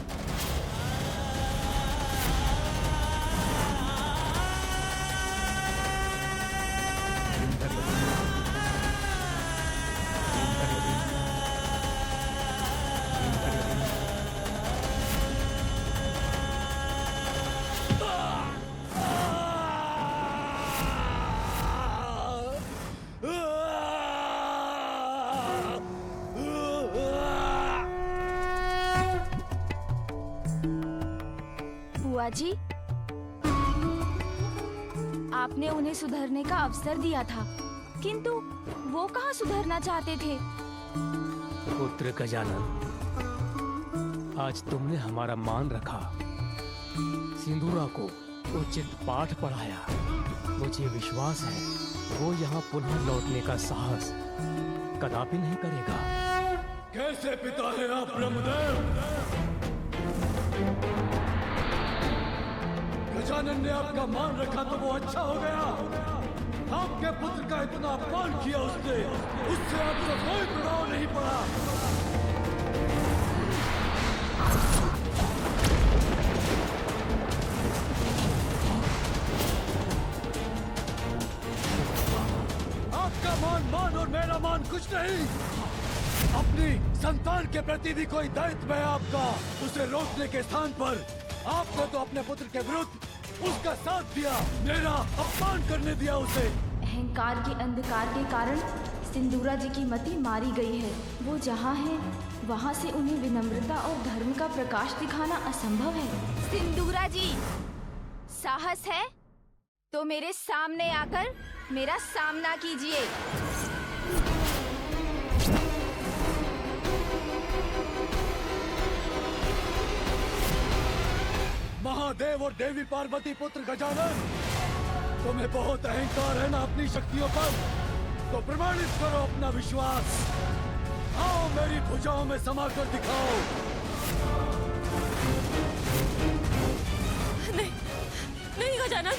Speaker 3: बुआ जी, आपने उन्हें सुधरने का अवसर दिया था, किंतु वो कहाँ सुधरना चाहते थे।
Speaker 13: पुत्र गजानन, आज तुमने हमारा मान रखा, सिंदूरा को उचित पाठ पढ़ाया। मुझे विश्वास है वो यहाँ पुनः लौटने का साहस कदापि नहीं करेगा।
Speaker 1: कैसे पिता है आप ब्रह्मदेव? गजानन ने आपका मान रखा तो वो अच्छा हो गया। आपके पुत्र का इतना अपमान किया उसने, उससे आपको कोई प्रभाव नहीं पड़ा। आपका मान और मेरा मान कुछ नहीं। अपनी संतान के प्रति भी कोई दायित्व है आपका। उसे रोकने के स्थान पर आपने तो अपने पुत्र के विरुद्ध उसका साथ दिया, मेरा अपमान करने दिया उसे।
Speaker 3: अहंकार के अंधकार के कारण सिंदूरा जी की मति मारी गई है। वो जहाँ है वहाँ से उन्हें विनम्रता और धर्म का प्रकाश दिखाना असंभव है। सिंदूरा जी, साहस है तो मेरे सामने आकर मेरा सामना कीजिए।
Speaker 1: महादेव और देवी पार्वती पुत्र गजानन, तुम्हें बहुत अहंकार है ना अपनी शक्तियों पर, तो प्रमाणित करो अपना विश्वास। आओ मेरी भुजाओं में समाकर दिखाओ।
Speaker 9: नहीं, नहीं गजानन।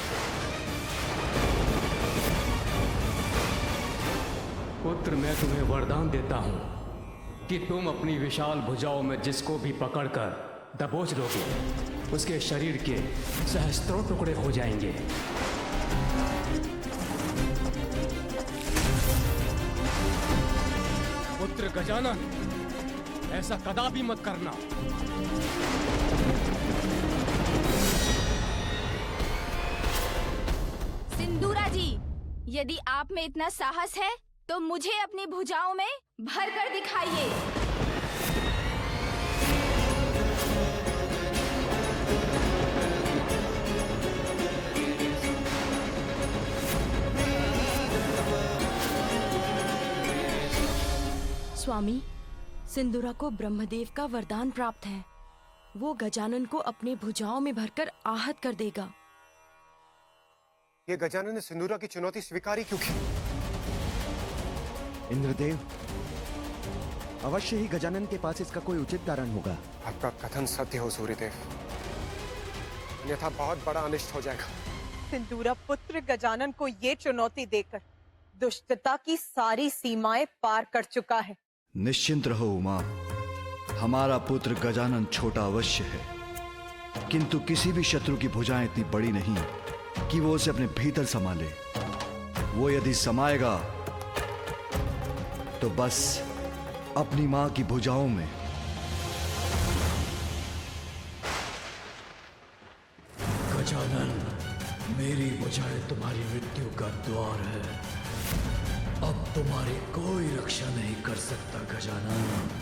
Speaker 13: पुत्र, मैं तुम्हें वरदान देता हूँ कि तुम अपनी विशाल भुजाओं में जिसको भी पकड़कर दबोच लोगे, उसके शरीर के सहस्त्रों टुकड़े हो जाएंगे। पुत्र गजानन, ऐसा कदापि मत करना।
Speaker 3: सिंदूरा जी, यदि आप में इतना साहस है तो मुझे अपनी भुजाओं में भरकर दिखाइए।
Speaker 5: स्वामी, सिंदूरा को ब्रह्मदेव का वरदान प्राप्त है। वो गजानन को अपने भुजाओं में भरकर आहत कर देगा।
Speaker 2: ये गजानन ने सिंदूरा की चुनौती स्वीकारी क्यों की?
Speaker 11: इंद्रदेव, अवश्य ही गजानन के पास इसका कोई उचित कारण होगा।
Speaker 2: आपका कथन सत्य हो सूर्यदेव, अन्यथा बहुत बड़ा अनिष्ट हो जाएगा।
Speaker 4: सिंदूरा पुत्र गजानन को ये चुनौती देकर दुष्टता की सारी सीमाएं पार कर चुका है।
Speaker 7: निश्चिंत रहो उमा, हमारा पुत्र गजानन छोटा अवश्य है, किंतु किसी भी शत्रु की भुजाएं इतनी बड़ी नहीं कि वो उसे अपने भीतर समा ले। वो यदि समाएगा तो बस अपनी मां की भुजाओं में।
Speaker 1: गजानन, मेरी बुझाए तुम्हारी मृत्यु का द्वार है। अब तुम्हारी कोई रक्षा नहीं कर सकता गजानन।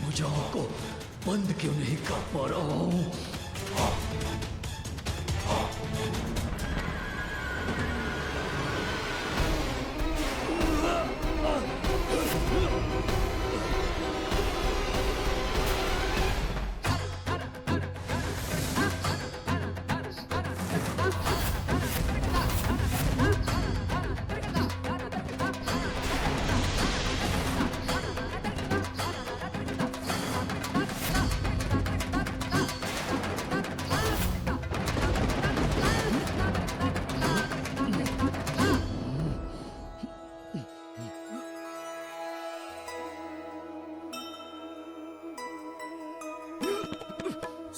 Speaker 1: भुजाओं को बंद क्यों नहीं कर पा रहा हूं?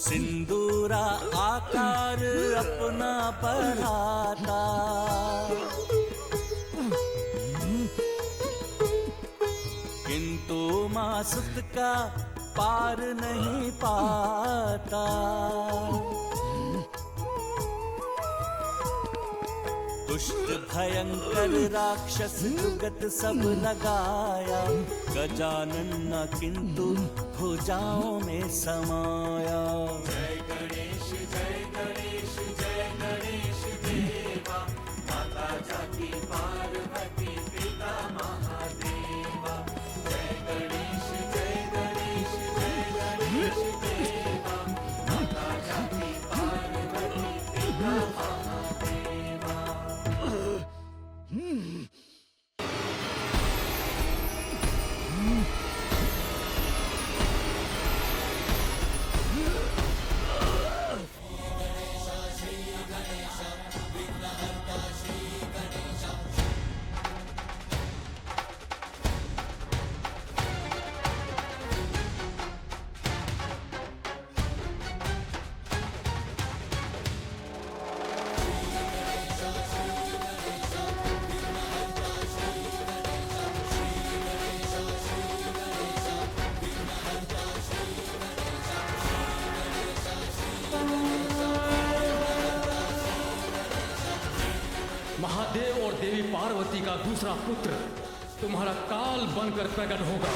Speaker 6: सिंदूरा आकार अपना बढ़ाता, किंतु मासुत का पार नहीं पाता। दुष्ट भयंकर राक्षस जुगत सब लगाया, गजानन न किंतु भुजाओं में समाया। जय गणेश जय गणेश जय गणेश देवा, माता जाकी पार्वती पिता महादेवा। जय गणेश जय गणेश जय गणेश देवा, माता जाकी पार्वती पिता महादेवा।
Speaker 13: महादेव और देवी पार्वती का दूसरा पुत्र तुम्हारा काल बनकर प्रकट होगा।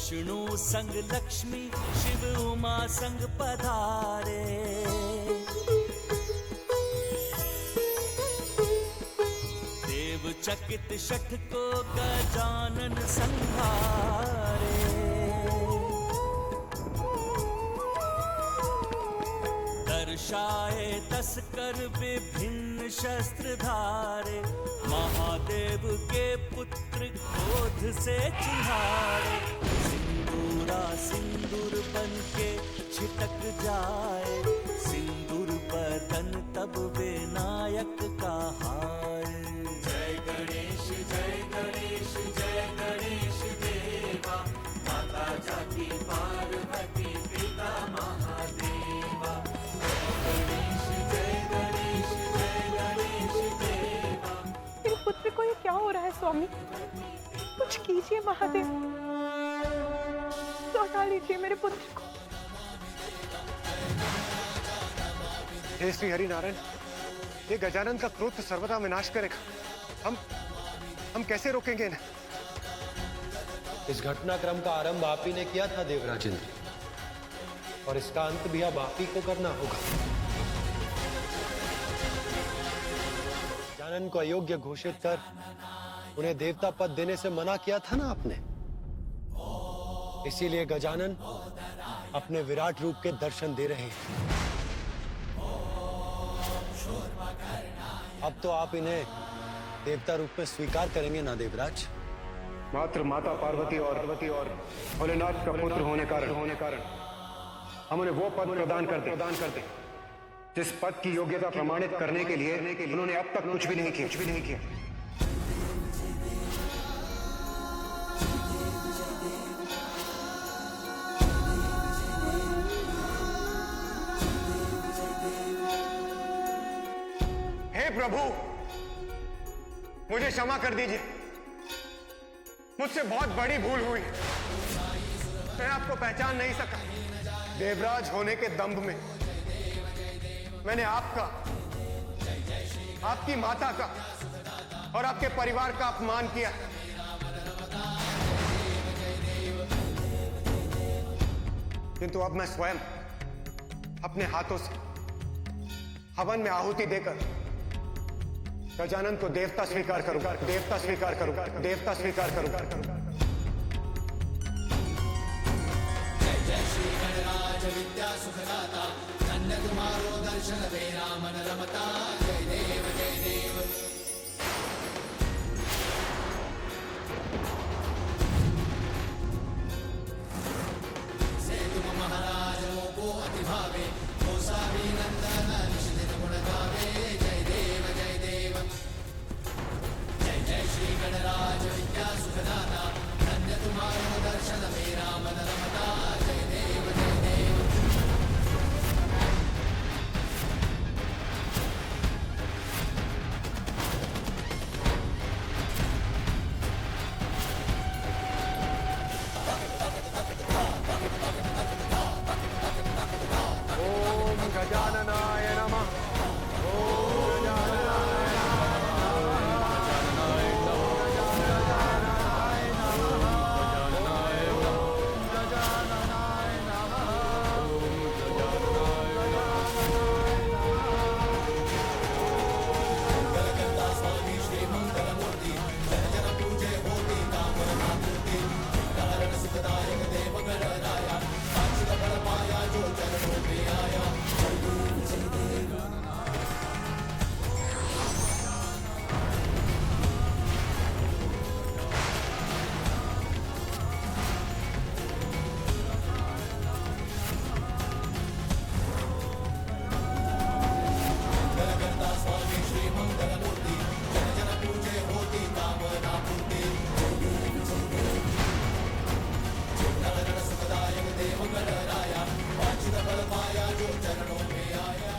Speaker 6: विष्णु संग लक्ष्मी शिव उमा संग पधारे। देव चकित शठ को गजानन संहारे। दर्शाए 10 कर विभिन्न शस्त्र धारे। महादेव के पुत्र क्रोध से चिहारे। सिंदूरा सिंदूर बन के छिटक जाए। सिंदूर बदन तब विनायक का हाय। जय गणेश जय गणेश जय गणेश देवा। माता जाकी पार्वती पिता महादेवा।
Speaker 4: मेरे पुत्र को ये क्या हो रहा है स्वामी? कुछ कीजिए महादेव, लौटा लीजिए मेरे पुत्र को।
Speaker 2: हे श्री हरि नारायण, ये गजानन का क्रोध सर्वदा विनाश करेगा। हम कैसे रोकेंगे इन्हें?
Speaker 14: इस घटनाक्रम का आरंभ आप ही ने किया था देवराज इंद्र, और इसका अंत भी अब आप ही को करना होगा। गजानन को अयोग्य घोषित कर उन्हें देवता पद देने से मना किया था ना आपने। इसीलिए गजानन अपने विराट रूप के दर्शन दे रहे हैं। अब तो आप इन्हें देवता रूप में स्वीकार करेंगे ना देवराज?
Speaker 2: मात्र माता पार्वती और भोलेनाथ का पुत्र होने कारण हम उन्हें वो पद प्रदान कर दे जिस पद की योग्यता प्रमाणित करने के लिए उन्होंने अब तक कुछ भी नहीं किया। हे प्रभु, मुझे क्षमा कर दीजिए। मुझसे बहुत बड़ी भूल हुई। मैं आपको पहचान नहीं सका। देवराज होने के दंभ में मैंने आपका, आपकी माता का और आपके परिवार का अपमान किया। किंतु अब मैं स्वयं अपने हाथों से हवन में आहुति देकर गजानन को देवता स्वीकार करूंगा। जय जय श्री गणराज विद्या सुखदाता। धन्य तुम्हारो दर्शन मेरा मन रमता। जय देव जय देव। से तुम महाराज को अति भावे। गोसावी नंदन निश्चित गुण गावे। जय देव जय देव। जय जय श्री गणराज विद्या सुखदाता। धन्य तुम्हारो दर्शन मेरा मन रमता। जय देव जय देव। ओम गजाननाय नमः।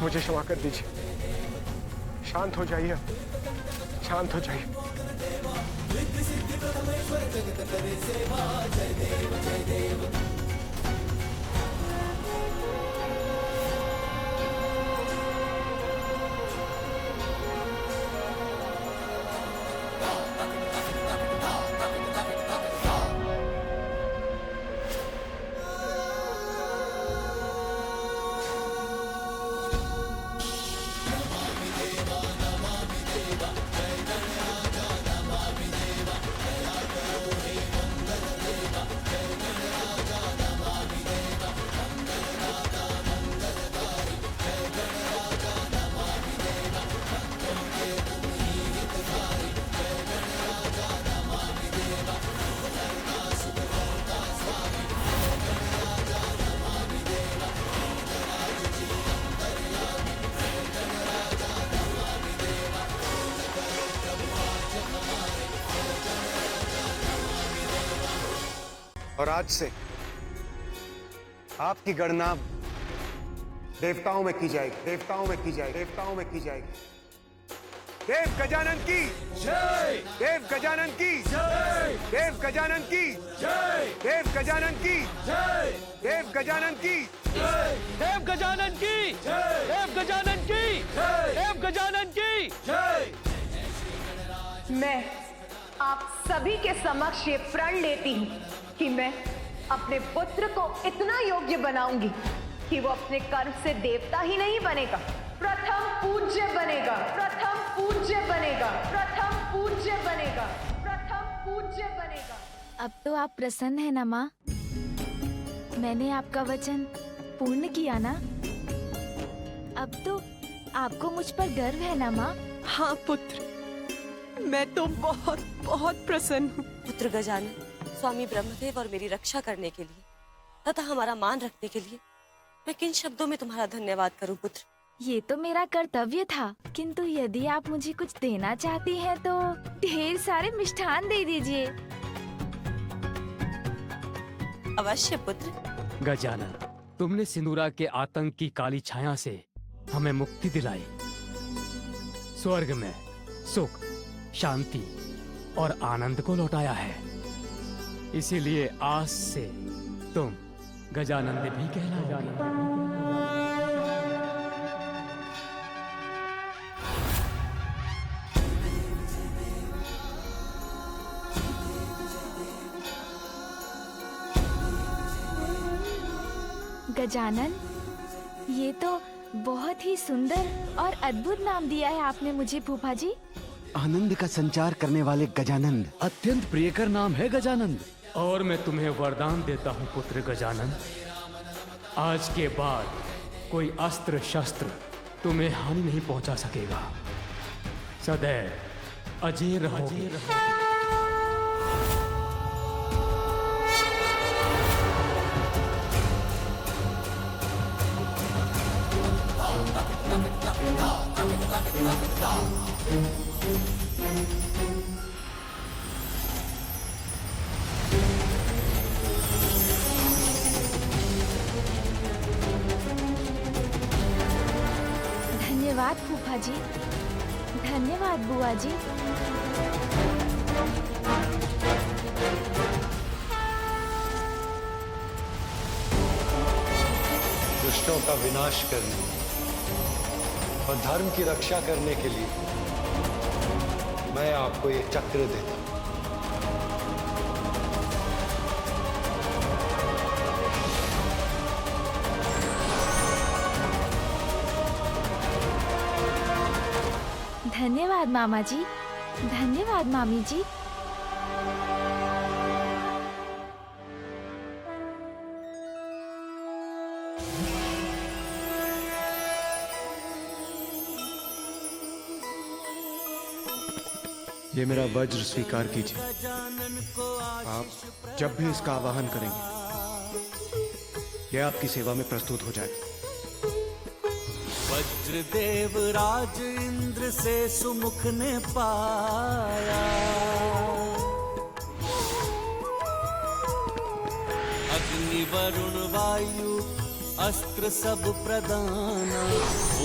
Speaker 2: मुझे क्षमा कर दीजिए। शांत हो जाइए, शांत हो जाइए।
Speaker 14: और आज से आपकी गणना देवताओं में की जाएगी, देवताओं में की जाएगी, देवताओं में की जाएगी। देव गजानन की जय, देव गजानन की जय, देव गजानन की जय, देव गजानन की जय, देव गजानन की जय,
Speaker 6: देव गजानन की जय, देव गजानन की जय, देव गजानन की जय।
Speaker 4: मैं आप सभी के समक्ष ये प्रण लेती हूँ कि मैं अपने पुत्र को इतना योग्य बनाऊंगी कि वो अपने कर्म से देवता ही नहीं बनेगा, प्रथम पूज्य बनेगा, प्रथम पूज्य बनेगा, प्रथम पूज्य बनेगा, प्रथम पूज्य बनेगा।
Speaker 3: अब तो आप प्रसन्न हैं ना माँ? मैंने आपका वचन पूर्ण किया ना? अब तो आपको मुझ पर गर्व है ना माँ?
Speaker 5: हाँ पुत्र, मैं तो बहुत बहुत प्रसन्न हूँ।
Speaker 9: पुत्र गजानन, स्वामी ब्रह्मदेव और मेरी रक्षा करने के लिए तथा हमारा मान रखने के लिए मैं किन शब्दों में तुम्हारा धन्यवाद करूं पुत्र?
Speaker 3: ये तो मेरा कर्तव्य था, किंतु यदि आप मुझे कुछ देना चाहती हैं तो ढेर सारे मिष्ठान दे दीजिए।
Speaker 9: अवश्य पुत्र।
Speaker 13: गजानन, तुमने सिंदूरा के आतंक की काली छाया से हमें मुक्ति दिलाई। स्वर्ग में सुख, शांति और आनंद को लौटाया है। इसीलिए आज से तुम गजानंद भी कहलाओगे।
Speaker 3: गजानन, ये तो बहुत ही सुंदर और अद्भुत नाम दिया है आपने मुझे फूफा जी।
Speaker 11: आनंद का संचार करने वाले गजानंद,
Speaker 1: अत्यंत प्रियकर नाम है गजानंद।
Speaker 13: और मैं तुम्हें वरदान देता हूँ पुत्र गजानन, आज के बाद कोई अस्त्र शस्त्र तुम्हें हानि नहीं पहुंचा सकेगा। सदैव अजेय रहोगे।
Speaker 3: धन्यवाद फूफा जी, धन्यवाद बुआ जी।
Speaker 14: दुष्टों का विनाश करने और धर्म की रक्षा करने के लिए मैं आपको ये चक्र देता हूं।
Speaker 3: धन्यवाद मामा जी, धन्यवाद मामी जी।
Speaker 11: ये मेरा वज्र स्वीकार कीजिए। आप जब भी इसका आवाहन करेंगे, यह आपकी सेवा में प्रस्तुत हो जाएगा।
Speaker 6: वज्रदेव राज इंद्र से सुमुख ने पाया, अग्नि वरुण वायु अस्त्र सब प्रदाना,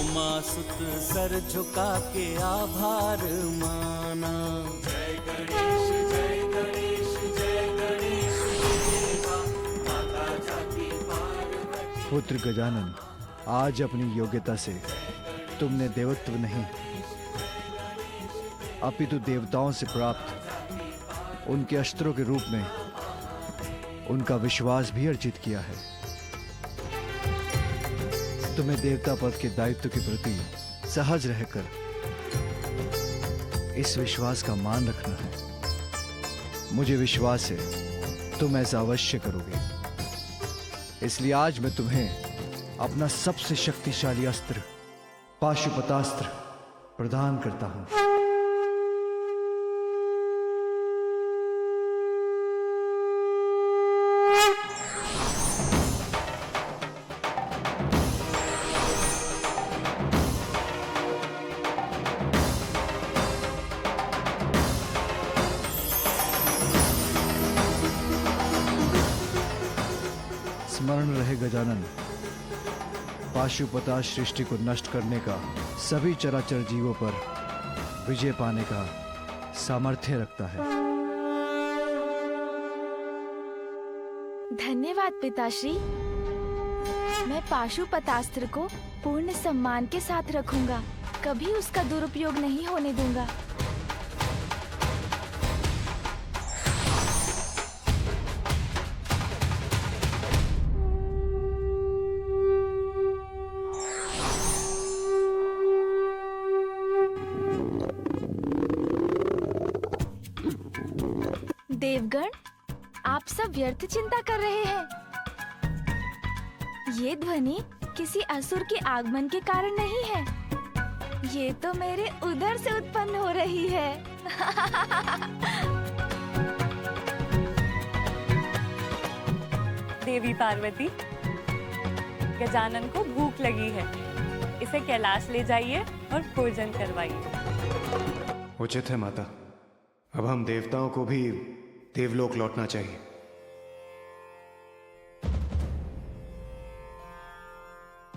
Speaker 6: उमा सुत सर झुका के आभार माना। जय गणेश जय गणेश जय गणेश देवा, माता जाति पार्वती।
Speaker 7: पुत्र गजानन, आज अपनी योग्यता से तुमने देवत्व नहीं अपितु देवताओं से प्राप्त उनके अस्त्रों के रूप में उनका विश्वास भी अर्जित किया है। तुम्हें देवता पद के दायित्व के प्रति सहज रहकर इस विश्वास का मान रखना है। मुझे विश्वास है तुम ऐसा अवश्य करोगे। इसलिए आज मैं तुम्हें अपना सबसे शक्तिशाली अस्त्र पाशुपतास्त्र प्रदान करता हूं। स्मरण रहे गजानन, पाशुपता सृष्टि को नष्ट करने का, सभी चराचर जीवों पर विजय पाने का सामर्थ्य रखता है।
Speaker 3: धन्यवाद पिताश्री। मैं पाशुपतास्त्र को पूर्ण सम्मान के साथ रखूंगा, कभी उसका दुरुपयोग नहीं होने दूंगा। देवगण, आप सब व्यर्थ चिंता कर रहे हैं। ये ध्वनि किसी असुर के आगमन के कारण नहीं है, ये तो मेरे उदर से उत्पन्न हो रही है।
Speaker 9: देवी पार्वती, गजानन को भूख लगी है, इसे कैलाश ले जाइए और भोजन करवाइए।
Speaker 14: उचित है माता, अब हम देवताओं को भी देवलोक लौटना चाहिए।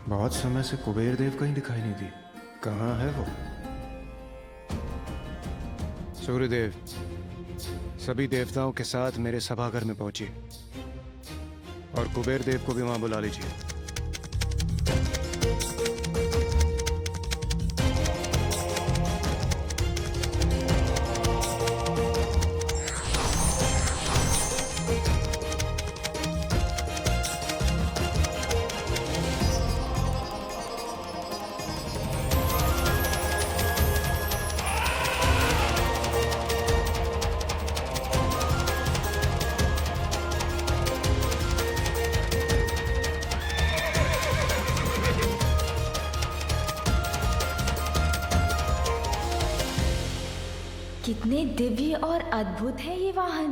Speaker 14: बहुत समय से कुबेर देव कहीं दिखाई नहीं दी, कहाँ है वो? सूर्यदेव, सभी देवताओं के साथ मेरे सभाघर में पहुंचिए और कुबेर देव को भी वहां बुला लीजिए।
Speaker 3: कितने दिव्य और अद्भुत है ये वाहन।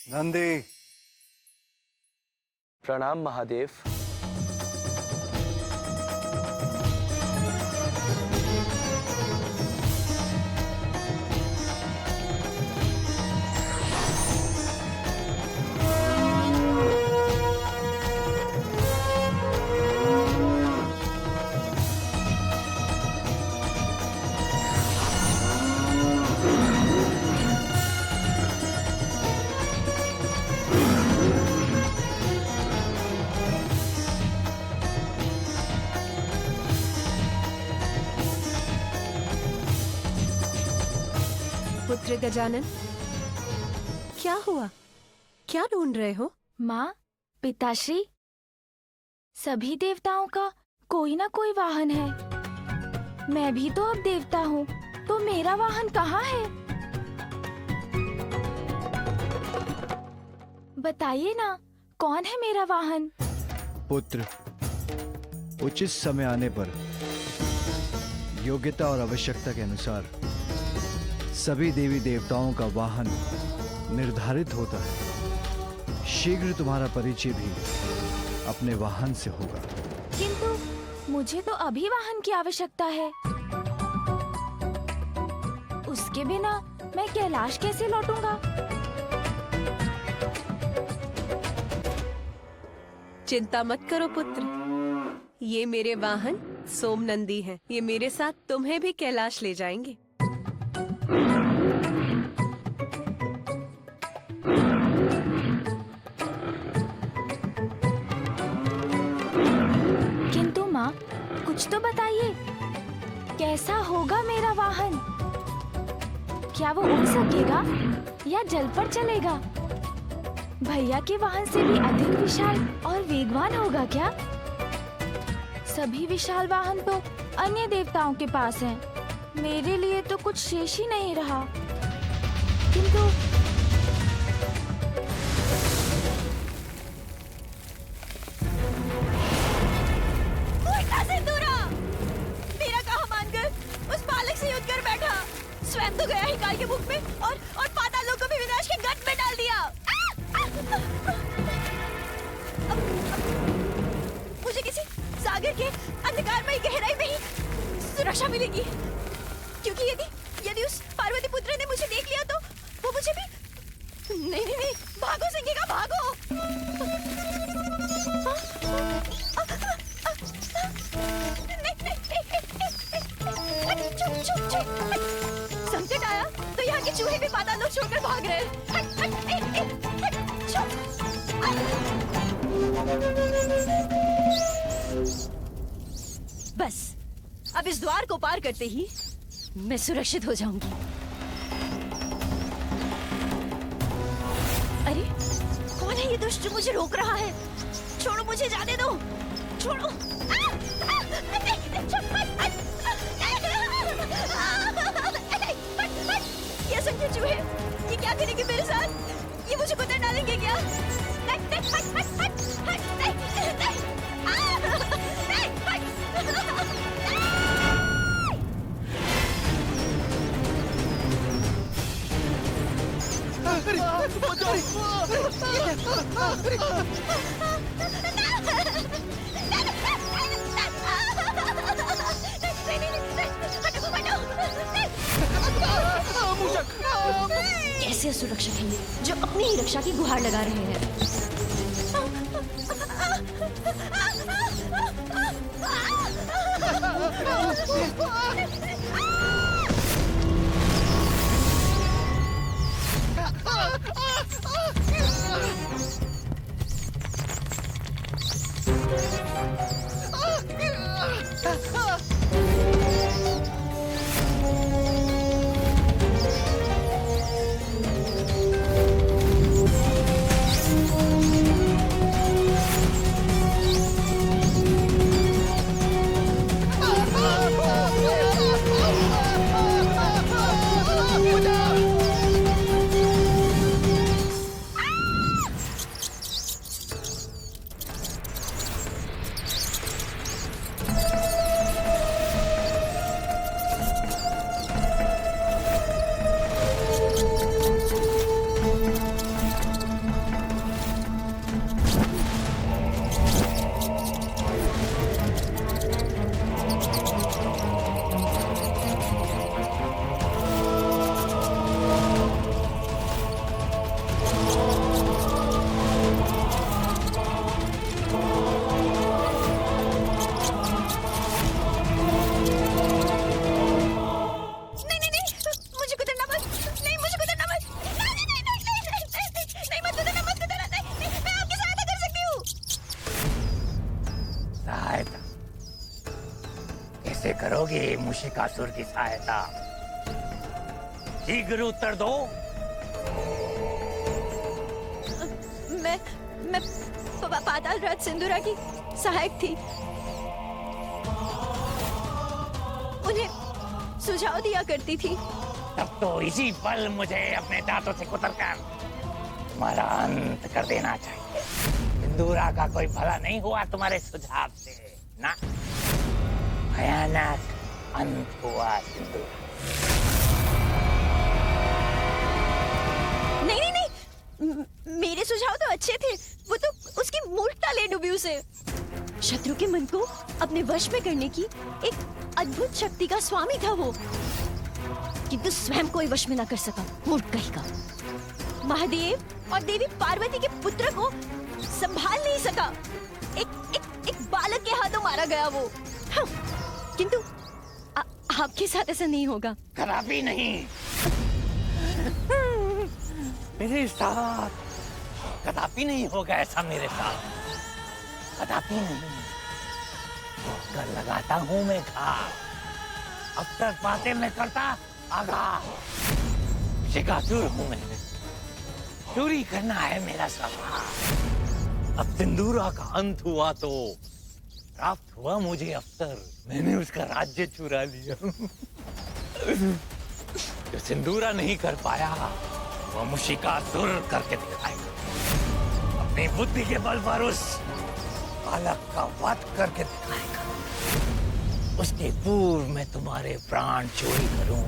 Speaker 7: नंदी,
Speaker 6: प्रणाम महादेव।
Speaker 5: पुत्र गजानन, क्या हुआ? क्या ढूंढ रहे हो?
Speaker 3: माँ, पिताश्री, सभी देवताओं का कोई ना कोई वाहन है। मैं भी तो अब देवता हूँ, तो मेरा वाहन कहाँ है? बताइए ना, कौन है मेरा वाहन?
Speaker 7: पुत्र, उचित समय आने पर योग्यता और आवश्यकता के अनुसार सभी देवी देवताओं का वाहन निर्धारित होता है। शीघ्र तुम्हारा परिचय भी अपने वाहन से होगा।
Speaker 3: किंतु मुझे तो अभी वाहन की आवश्यकता है। उसके बिना मैं कैलाश कैसे लौटूंगा?
Speaker 5: चिंता मत करो पुत्र, ये मेरे वाहन सोमनंदी हैं। ये मेरे साथ तुम्हें भी कैलाश ले जाएंगे।
Speaker 3: किंतु माँ, कुछ तो बताइए, कैसा होगा मेरा वाहन? क्या वो उड़ सकेगा या जल पर चलेगा? भैया के वाहन से भी अधिक विशाल और वेगवान होगा क्या? सभी विशाल वाहन तो अन्य देवताओं के पास हैं। मेरे लिए तो कुछ शेष ही नहीं रहा। किंतु
Speaker 9: मेरा कहा मानकर उस बालक से युद्ध कर बैठा, स्वयं तो गया ही काल के मुख में और पाताल लोक को भी विनाश के गड्ढे में डाल दिया। मुझे किसी सागर के अंधकारमयी गहराई में ही सुरक्षा मिलेगी, क्योंकि यदि उस पार्वती पुत्र ने मुझे देख लिया तो वो मुझे भी नहीं, भागो सिंगिका भागो।
Speaker 3: चूहे भी पाताल लोक छोड़कर भाग रहे हैं। हट, हट, ए, हट, छो। बस अब इस द्वार को पार करते ही मैं सुरक्षित हो जाऊंगी। अरे कौन है ये दुष्ट जो मुझे रोक रहा है? छोड़ो, मुझे जाने दो, छोड़ो। ये असंख्य चूहे, ये क्या करेंगे मेरे साथ? ये मुझे कुतर डालेंगे क्या? कैसे असुरक्षित हैं ये, जो अपनी ही रक्षा की गुहार लगा रहे हैं।
Speaker 15: करोगे मुशिकासुर की सहायता? शीघ्र उत्तर दो।
Speaker 3: मैं पाताल राज सिंदूरा की सहायक थी। उन्हें सुझाव दिया करती थी।
Speaker 15: तब तो इसी पल मुझे अपने दांतों से कुतरकर तुम्हारा अंत कर देना चाहिए। सिंदूरा का कोई भला नहीं हुआ तुम्हारे सुझाव से ना। भयानक अंत हुआ सिंदूरा।
Speaker 3: नहीं, मेरे सुझाव तो अच्छे थे। वो तो उसकी मूर्खता ले डूबी उसे। शत्रु के मन को अपने वश में करने की एक अद्भुत शक्ति का स्वामी था वो, किंतु स्वयं कोई वश में न कर सका। मूर्ख कहीं का। महादेव और देवी पार्वती के पुत्र को संभाल नहीं सका। एक बालक के हाथों मारा गया वो। हाँ, किंतु आपके साथ ऐसा नहीं होगा।
Speaker 15: कदापि नहीं। मेरे साथ कदापि नहीं होगा ऐसा। मेरे साथ कदापि नहीं। कर लगाता हूँ मैं घाव। अवसर पाते मैं करता आघात। शिकासुर हूँ मैं। चोरी करना है मेरा स्वभाव। अब सिंदूरा का अंत हुआ तो प्राप्त हुआ मुझे अवसर। मैंने उसका राज्य चुरा लिया। जो सिंदूरा नहीं कर पाया वो मुशिकासुर करके दिखाएगा। अपनी बुद्धि के बल पर उस बालक का वध करके दिखाएगा। उसके पूर्व मैं तुम्हारे प्राण चोरी करूं।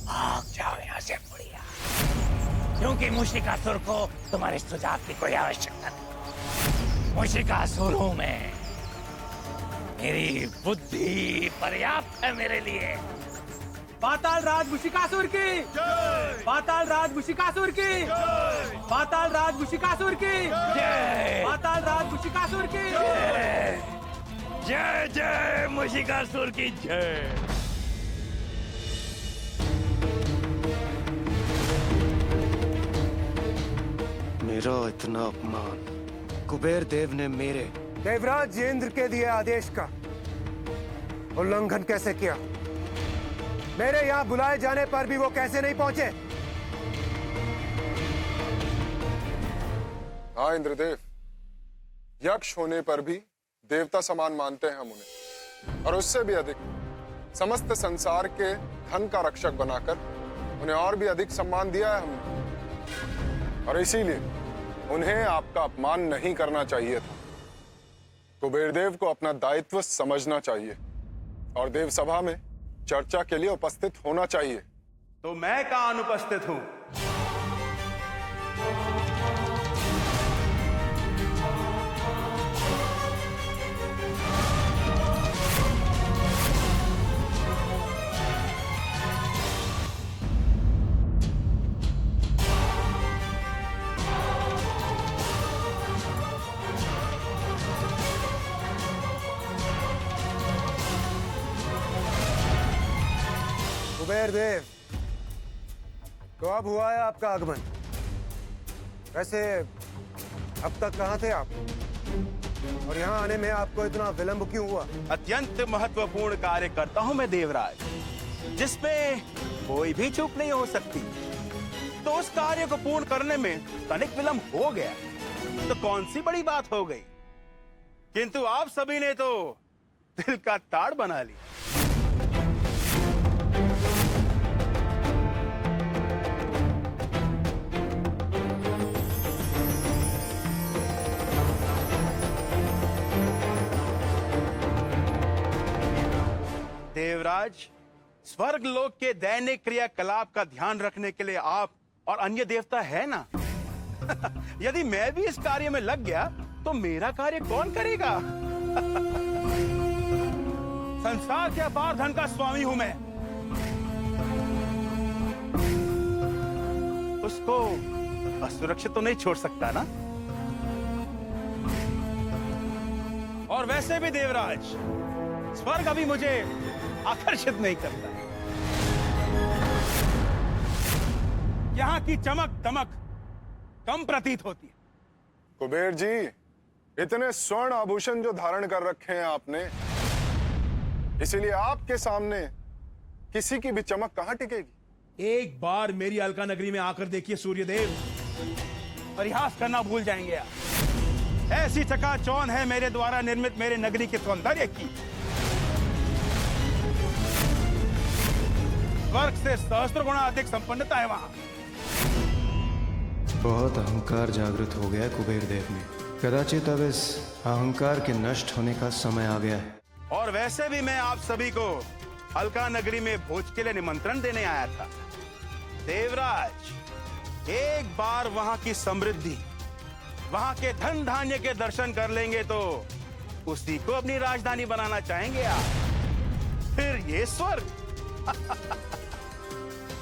Speaker 15: भाग जाओ यहाँ से बुढ़िया, क्योंकि मुशिकासुर को तुम्हारे सुझाव की कोई आवश्यकता नहीं। मुशिकासुर हूं मैं। मेरी बुद्धि पर्याप्त है मेरे लिए।
Speaker 6: पाताल राज मुशिकासुर की जय। पाताल राज मुशिकासुर की जय। पाताल राज मुशिकासुर की
Speaker 15: जय।
Speaker 6: पाताल राज मुशिकासुर की
Speaker 15: जय। जय जय मुशिकासुर की जय।
Speaker 14: मेरा इतना अपमान कुबेर देव ने मेरे देवराज इंद्र के दिए आदेश का उल्लंघन कैसे किया? मेरे यहाँ बुलाए जाने पर भी वो कैसे नहीं पहुंचे?
Speaker 16: हाँ इंद्रदेव, यक्ष होने पर भी देवता समान मानते हैं हम उन्हें, और उससे भी अधिक समस्त संसार के धन का रक्षक बनाकर उन्हें और भी अधिक सम्मान दिया है हमने, और इसीलिए उन्हें आपका अपमान नहीं करना चाहिए था। कुबेर देव को अपना दायित्व समझना चाहिए और देव सभा में चर्चा के लिए उपस्थित होना चाहिए।
Speaker 17: तो मैं कहाँ अनुपस्थित हूं?
Speaker 14: कुबेर देव, तो अब हुआ है आपका आगमन। वैसे अब तक कहाँ थे आप, और यहाँ आने में आपको इतना विलंब क्यों हुआ?
Speaker 17: अत्यंत महत्वपूर्ण कार्य करता हूं मैं देवराज, जिसमें कोई भी चूक नहीं हो सकती। तो उस कार्य को पूर्ण करने में तनिक विलंब हो गया तो कौन सी बड़ी बात हो गई, किंतु आप सभी ने तो दिल का ताड़ बना लिया। देवराज, स्वर्ग लोक के दैनिक क्रियाकलाप का ध्यान रखने के लिए आप और अन्य देवता है ना। यदि मैं भी इस कार्य में लग गया तो मेरा कार्य कौन करेगा? संसार के अपार धन का स्वामी हूं मैं, उसको असुरक्षित तो नहीं छोड़ सकता ना। और वैसे भी देवराज, स्वर्ग अभी मुझे आकर्षित नहीं करता। यहाँ की चमक दमक कम प्रतीत होती है।
Speaker 16: कुबेर जी, इतने स्वर्ण आभूषण जो धारण कर रखे हैं आपने, इसीलिए आपके सामने किसी की भी चमक कहां टिकेगी?
Speaker 17: एक बार मेरी अलका नगरी में आकर देखिए सूर्यदेव, परिहास करना भूल जाएंगे आप। ऐसी चकाचौंध है मेरे द्वारा निर्मित मेरे नगरी के सौंदर्य की, स्वर्ग से सहस्त्र गुना अधिक संपन्नता है वहां।
Speaker 18: बहुत अहंकार जागृत हो गया कुबेर देव में। कदाचित अब इस अहंकार के नष्ट होने का समय आ गया है।
Speaker 17: और वैसे भी मैं आप सभी को अलका नगरी में भोज के लिए निमंत्रण देने आया था। देवराज, एक बार वहां की समृद्धि, वहां के धन धान्य के दर्शन कर लेंगे तो उसी को अपनी राजधानी बनाना चाहेंगे आप। फिर ये स्वर्ग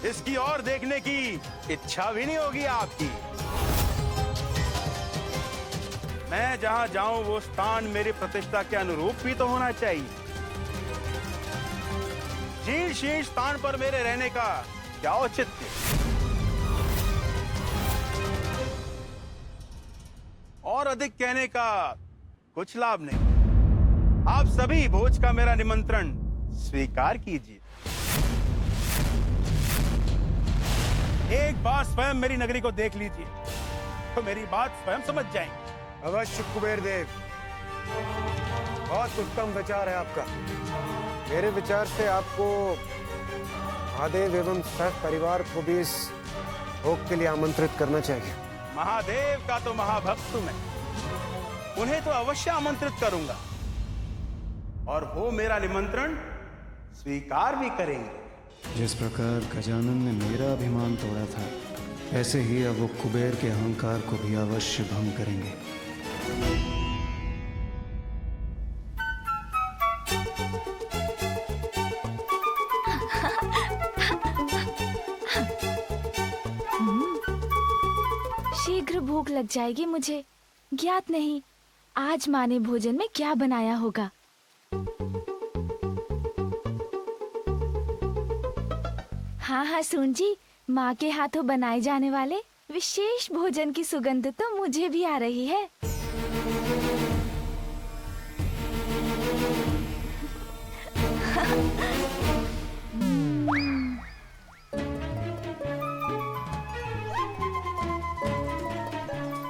Speaker 17: इसकी ओर देखने की इच्छा भी नहीं होगी आपकी। मैं जहां जाऊं वो स्थान मेरी प्रतिष्ठा के अनुरूप भी तो होना चाहिए। जीर्ण शीर्ण स्थान पर मेरे रहने का क्या औचित्य? और अधिक कहने का कुछ लाभ नहीं। आप सभी भोज का मेरा निमंत्रण स्वीकार कीजिए। एक बार स्वयं मेरी नगरी को देख लीजिए तो मेरी बात स्वयं समझ जाएंगे।
Speaker 14: अवश्य कुबेर देव, बहुत उत्तम विचार है आपका। मेरे विचार से आपको महादेव एवं सह परिवार को भी इस भोग के लिए आमंत्रित करना चाहिए।
Speaker 17: महादेव का तो महाभक्त हूं मैं, उन्हें तो अवश्य आमंत्रित करूंगा और वो मेरा निमंत्रण स्वीकार भी करेंगे।
Speaker 18: जिस प्रकार गजानन ने मेरा अभिमान तोड़ा था, ऐसे ही अब वो कुबेर के अहंकार को भी अवश्य भंग करेंगे।
Speaker 3: शीघ्र भूख लग जाएगी मुझे। ज्ञात नहीं आज माँ ने भोजन में क्या बनाया होगा। हाँ हाँ सुन जी, माँ के हाथों बनाए जाने वाले विशेष भोजन की सुगंध तो मुझे भी आ रही है।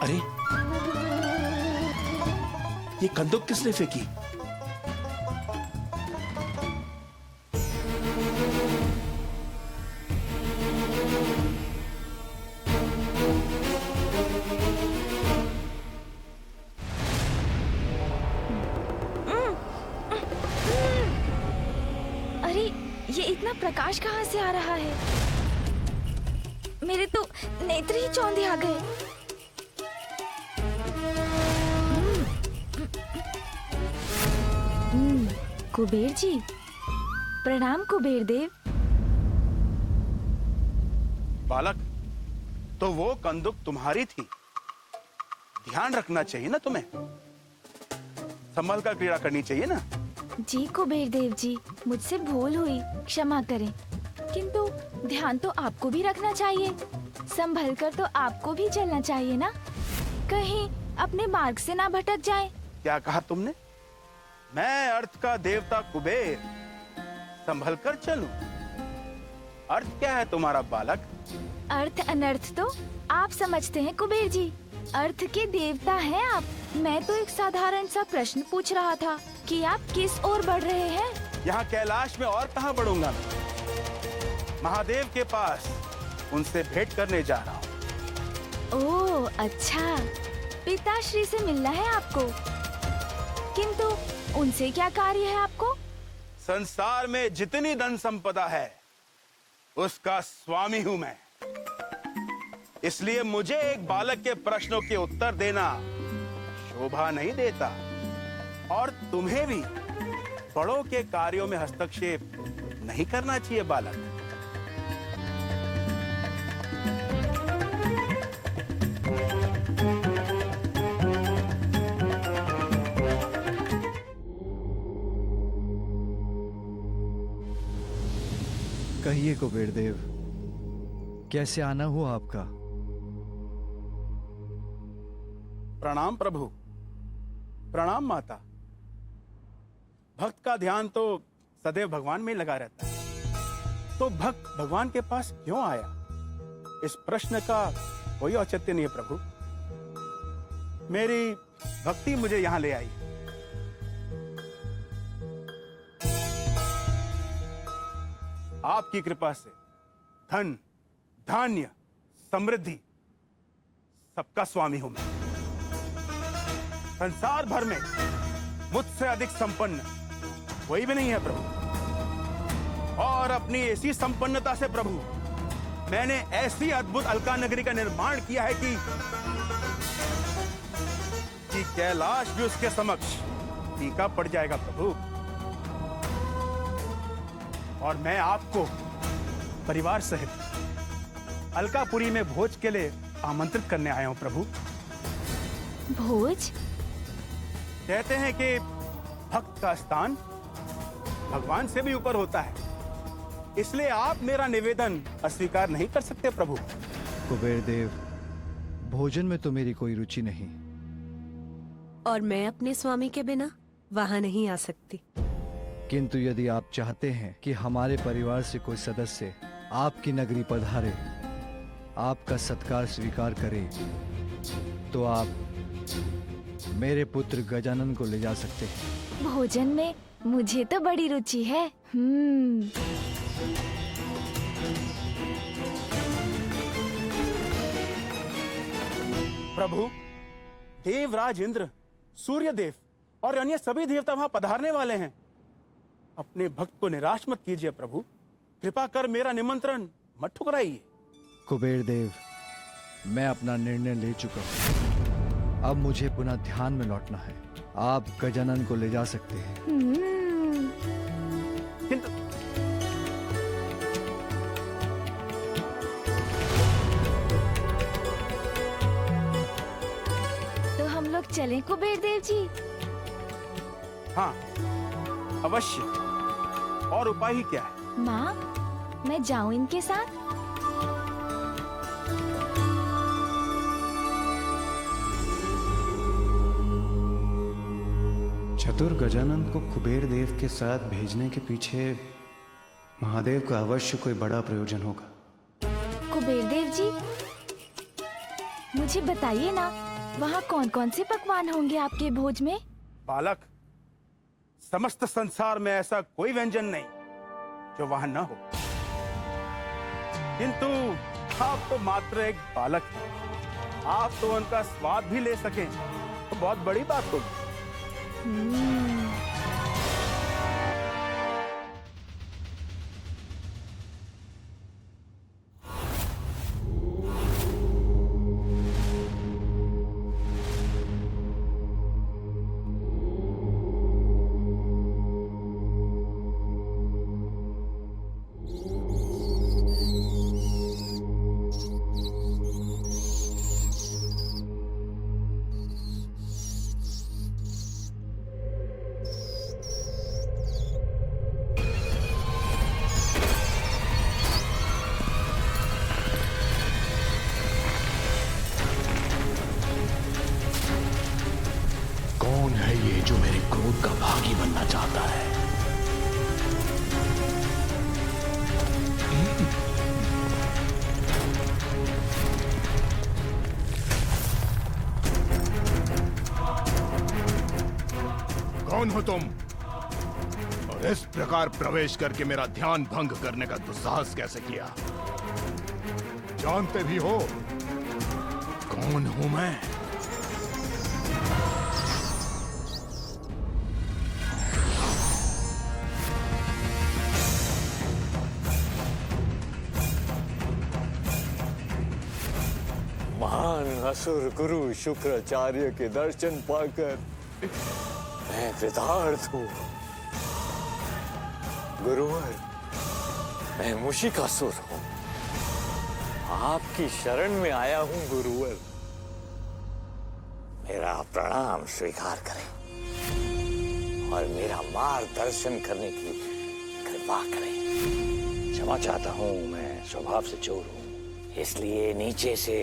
Speaker 17: अरे, ये कंदूक किसने फेंकी?
Speaker 3: अरे, ये इतना प्रकाश कहाँ से आ रहा है? मेरे तो नेत्र ही चौंधे आ गए। कुबेर जी, प्रणाम कुबेर देव।
Speaker 17: बालक, तो वो कंदुक तुम्हारी थी। ध्यान रखना चाहिए ना तुम्हें, संभल कर क्रीड़ा करनी चाहिए ना।
Speaker 3: जी कुबेर देव जी, मुझसे भूल हुई, क्षमा करें। किंतु ध्यान तो आपको भी रखना चाहिए, संभल कर तो आपको भी चलना चाहिए ना, कहीं अपने मार्ग से ना भटक जाए।
Speaker 17: क्या कहा तुमने? मैं अर्थ का देवता कुबेर संभल कर चलूं? अर्थ क्या है तुम्हारा बालक?
Speaker 3: अर्थ अनर्थ तो आप समझते हैं कुबेर जी, अर्थ के देवता हैं आप। मैं तो एक साधारण सा प्रश्न पूछ रहा था कि आप किस ओर बढ़ रहे हैं।
Speaker 17: यहाँ कैलाश में और कहाँ बढ़ूंगा मैं? महादेव के पास उनसे भेंट करने जा रहा हूँ।
Speaker 3: ओह अच्छा, पिताश्री से मिलना है आपको, किंतु उनसे क्या कार्य है आपको?
Speaker 17: संसार में जितनी धन संपदा है उसका स्वामी हूँ मैं, इसलिए मुझे एक बालक के प्रश्नों के उत्तर देना शोभा नहीं देता, और तुम्हें भी बड़ों के कार्यों में हस्तक्षेप नहीं करना चाहिए बालक।
Speaker 7: कहिए कुबेर देव, कैसे आना हुआ आपका?
Speaker 17: प्रणाम प्रभु, प्रणाम माता। भक्त का ध्यान तो सदैव भगवान में लगा रहता है, तो भक्त भगवान के पास क्यों आया, इस प्रश्न का कोई औचित्य नहीं है प्रभु। मेरी भक्ति मुझे यहां ले आई। आपकी कृपा से धन, धान्य, समृद्धि सबका स्वामी हूं मैं। संसार भर में मुझसे अधिक संपन्न कोई भी नहीं है प्रभु, और अपनी ऐसी संपन्नता से प्रभु मैंने ऐसी अद्भुत अलका नगरी का निर्माण किया है कि कैलाश भी उसके समक्ष फीका पड़ जाएगा प्रभु। और मैं आपको परिवार सहित अलकापुरी में भोज के लिए आमंत्रित करने आया हूं प्रभु।
Speaker 3: भोज?
Speaker 17: कहते हैं कि भक्त का स्थान भगवान से भी ऊपर होता है, इसलिए आप मेरा निवेदन अस्वीकार नहीं कर सकते प्रभु।
Speaker 7: कुबेर देव, भोजन में तो मेरी कोई रुचि नहीं,
Speaker 5: और मैं अपने स्वामी के बिना वहां नहीं आ सकती।
Speaker 7: किंतु यदि आप चाहते हैं कि हमारे परिवार से कोई सदस्य आपकी नगरी पधारे, आपका सत्कार स्वीकार करे, तो आप मेरे पुत्र गजानन को ले जा सकते हैं।
Speaker 3: भोजन में मुझे तो बड़ी रुचि है।
Speaker 17: प्रभु, देवराज इंद्र, सूर्यदेव और अन्य सभी देवता वहां पधारने वाले हैं। अपने भक्त को निराश मत कीजिए प्रभु, कृपा कर मेरा निमंत्रण मत ठुकराइए।
Speaker 7: कुबेर देव, मैं अपना निर्णय ले चुका हूँ, अब मुझे पुनः ध्यान में लौटना है। आप गजानन को ले जा सकते हैं।
Speaker 17: किंतु
Speaker 3: तो हम लोग चलें कुबेर देव जी?
Speaker 17: हाँ अवश्य, और उपाय ही क्या है?
Speaker 3: माँ, मैं जाऊं इनके साथ?
Speaker 18: चतुर गजानन को कुबेर देव के साथ भेजने के पीछे महादेव का अवश्य कोई बड़ा प्रयोजन होगा।
Speaker 3: कुबेर देव जी, मुझे बताइए ना, वहाँ कौन कौन से पकवान होंगे आपके भोज में?
Speaker 17: बालक, समस्त संसार में ऐसा कोई व्यंजन नहीं जो वहां न हो, किंतु आप तो मात्र एक बालक हैं। आप तो उनका स्वाद भी ले सकें तो बहुत बड़ी बात होगी।
Speaker 1: कौन है ये जो मेरे क्रोध का भागी बनना चाहता है?
Speaker 8: कौन हो तुम? और इस प्रकार प्रवेश करके मेरा ध्यान भंग करने का दुस्साहस कैसे किया? जानते भी हो कौन हूं मैं?
Speaker 19: महान असुर गुरु शुक्राचार्य के दर्शन पाकर मैं कृतार्थ हूँ। गुरुवर, मैं मुशिकासुर हूँ, आपकी शरण में आया हूँ। गुरुवर, मेरा प्रणाम स्वीकार करें और मेरा मार्गदर्शन करने की कृपा करें। क्षमा चाहता हूँ, मैं स्वभाव से चोर हूँ, इसलिए नीचे से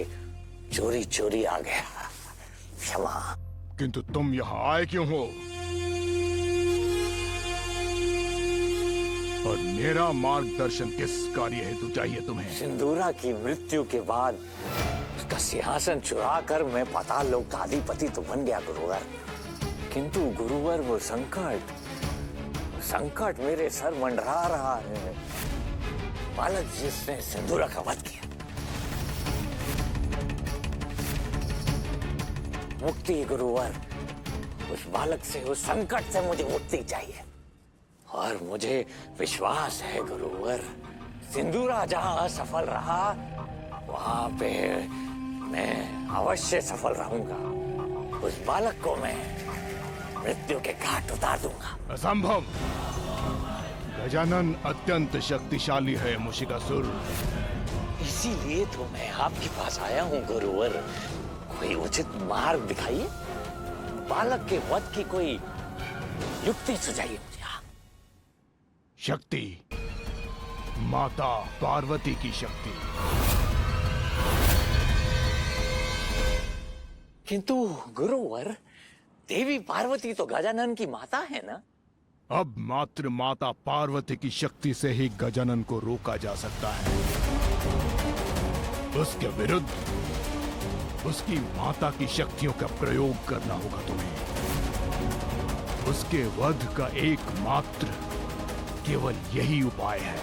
Speaker 19: चोरी चोरी आ गया। क्षमा।
Speaker 8: किंतु तुम यहाँ आए क्यों हो? और मेरा मार्गदर्शन किस कार्य हेतु चाहिए तुम्हें?
Speaker 19: सिंदूरा की मृत्यु के बाद उसका सिंहासन चुराकर मैं पाताल लोक का अधिपति तो बन गया गुरुवर, किंतु गुरुवर वो संकट मेरे सर मंडरा रहा है। बालक जिसने सिंदूरा का वध किया, मुक्ति गुरुवर, उस बालक से, उस संकट से मुझे मुक्ति चाहिए। और मुझे विश्वास है गुरुवर, सिंदूरा जहां असफल रहा वहां पे मैं अवश्य सफल रहूंगा। उस बालक को मैं मृत्यु के घाट उतार दूंगा।
Speaker 8: असंभव। गजानन अत्यंत शक्तिशाली है मुशिकासुर।
Speaker 19: इसीलिए तो मैं आपके पास आया हूँ गुरुवर, कोई उचित मार्ग दिखाइए, बालक के वध की कोई युक्ति सुझाइए मुझे।
Speaker 8: शक्ति, माता पार्वती की शक्ति।
Speaker 19: किंतु गुरुवर, देवी पार्वती तो गजानन की माता है ना?
Speaker 8: अब मात्र माता पार्वती की शक्ति से ही गजानन को रोका जा सकता है। उसके विरुद्ध उसकी माता की शक्तियों का प्रयोग करना होगा तुम्हें। उसके वध का एकमात्र केवल यही उपाय है।